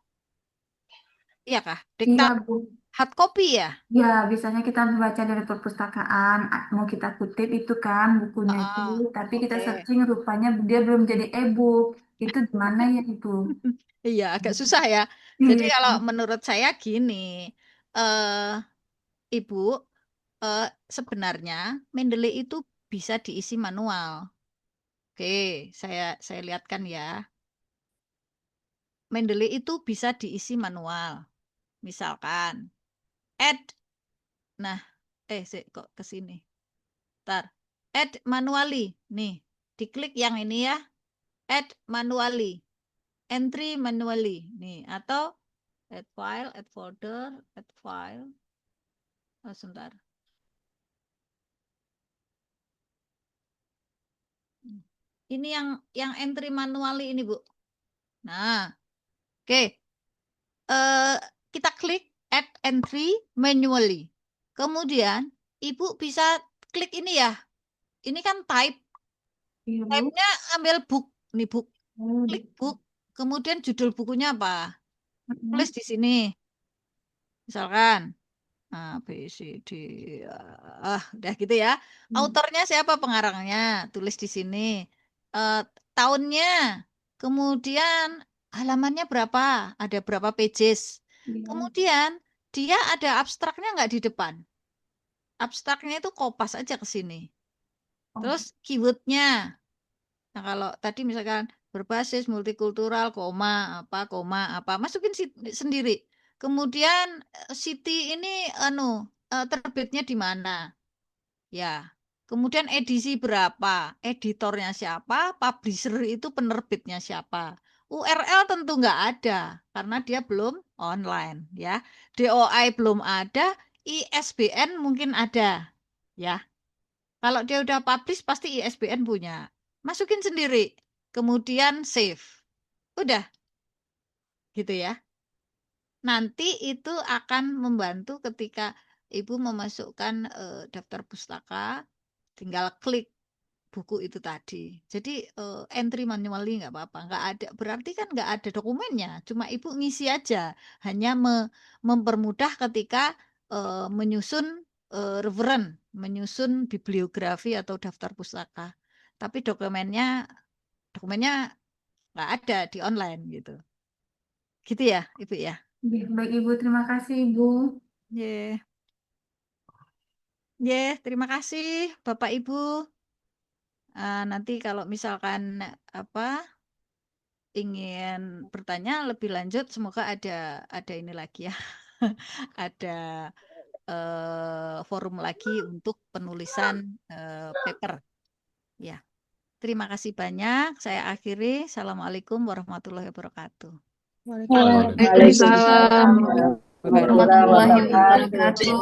iya kah? Diktat Iya, Bu. hard copy ya? Ya, biasanya kita membaca dari perpustakaan, mau kita kutip itu kan bukunya itu, tapi kita searching rupanya dia belum jadi e-book. Itu gimana ya, Ibu? Iya, agak susah ya. Jadi kalau menurut saya gini, Ibu, sebenarnya Mendeley itu bisa diisi manual. Oke, saya lihatkan ya. Mendeley itu bisa diisi manual. Misalkan, add, nah, kok ke sini. Ntar, add manually. Nih, diklik yang ini ya. Add manually. Entry manually. Nih, atau add file, add folder, add file. Oh, sebentar. Ini yang entry manually ini, Bu. Nah, oke. Kita klik add entry manually. Kemudian Ibu bisa klik ini ya. Ini kan type. Type-nya ambil book. Nih book. Klik book. Kemudian judul bukunya apa? Tulis di sini. Misalkan A, B, C, D. Udah gitu ya. Autornya siapa, pengarangnya? Tulis di sini. Tahunnya. Kemudian halamannya berapa? Ada berapa pages? Kemudian dia ada abstraknya nggak di depan? Abstraknya itu kopas aja ke sini. Terus keywordnya. Nah, kalau tadi misalkan berbasis multikultural, koma, apa, masukin sendiri. Kemudian Siti ini terbitnya di mana? Ya. Kemudian edisi berapa? Editornya siapa? Publisher itu penerbitnya siapa? URL tentu nggak ada karena dia belum online ya. DOI belum ada, ISBN mungkin ada ya. Kalau dia udah publish pasti ISBN punya. Masukin sendiri. Kemudian save. Udah. Gitu ya. Nanti itu akan membantu ketika Ibu memasukkan daftar pustaka, tinggal klik buku itu tadi. Jadi entry manually nggak apa-apa, nggak ada. Berarti kan nggak ada dokumennya, cuma Ibu ngisi aja. Hanya mempermudah ketika menyusun referen, menyusun bibliografi atau daftar pustaka. Tapi dokumennya nggak ada di online gitu. Gitu ya, Ibu ya. Baik, Ibu. Terima kasih, Ibu. Terima kasih Bapak Ibu. Nanti kalau misalkan ingin bertanya lebih lanjut, semoga ada ini lagi ya. Ada forum lagi untuk penulisan paper. Ya. Terima kasih banyak. Saya akhiri. Assalamualaikum warahmatullahi wabarakatuh. Waalaikumsalam warahmatullahi wabarakatuh.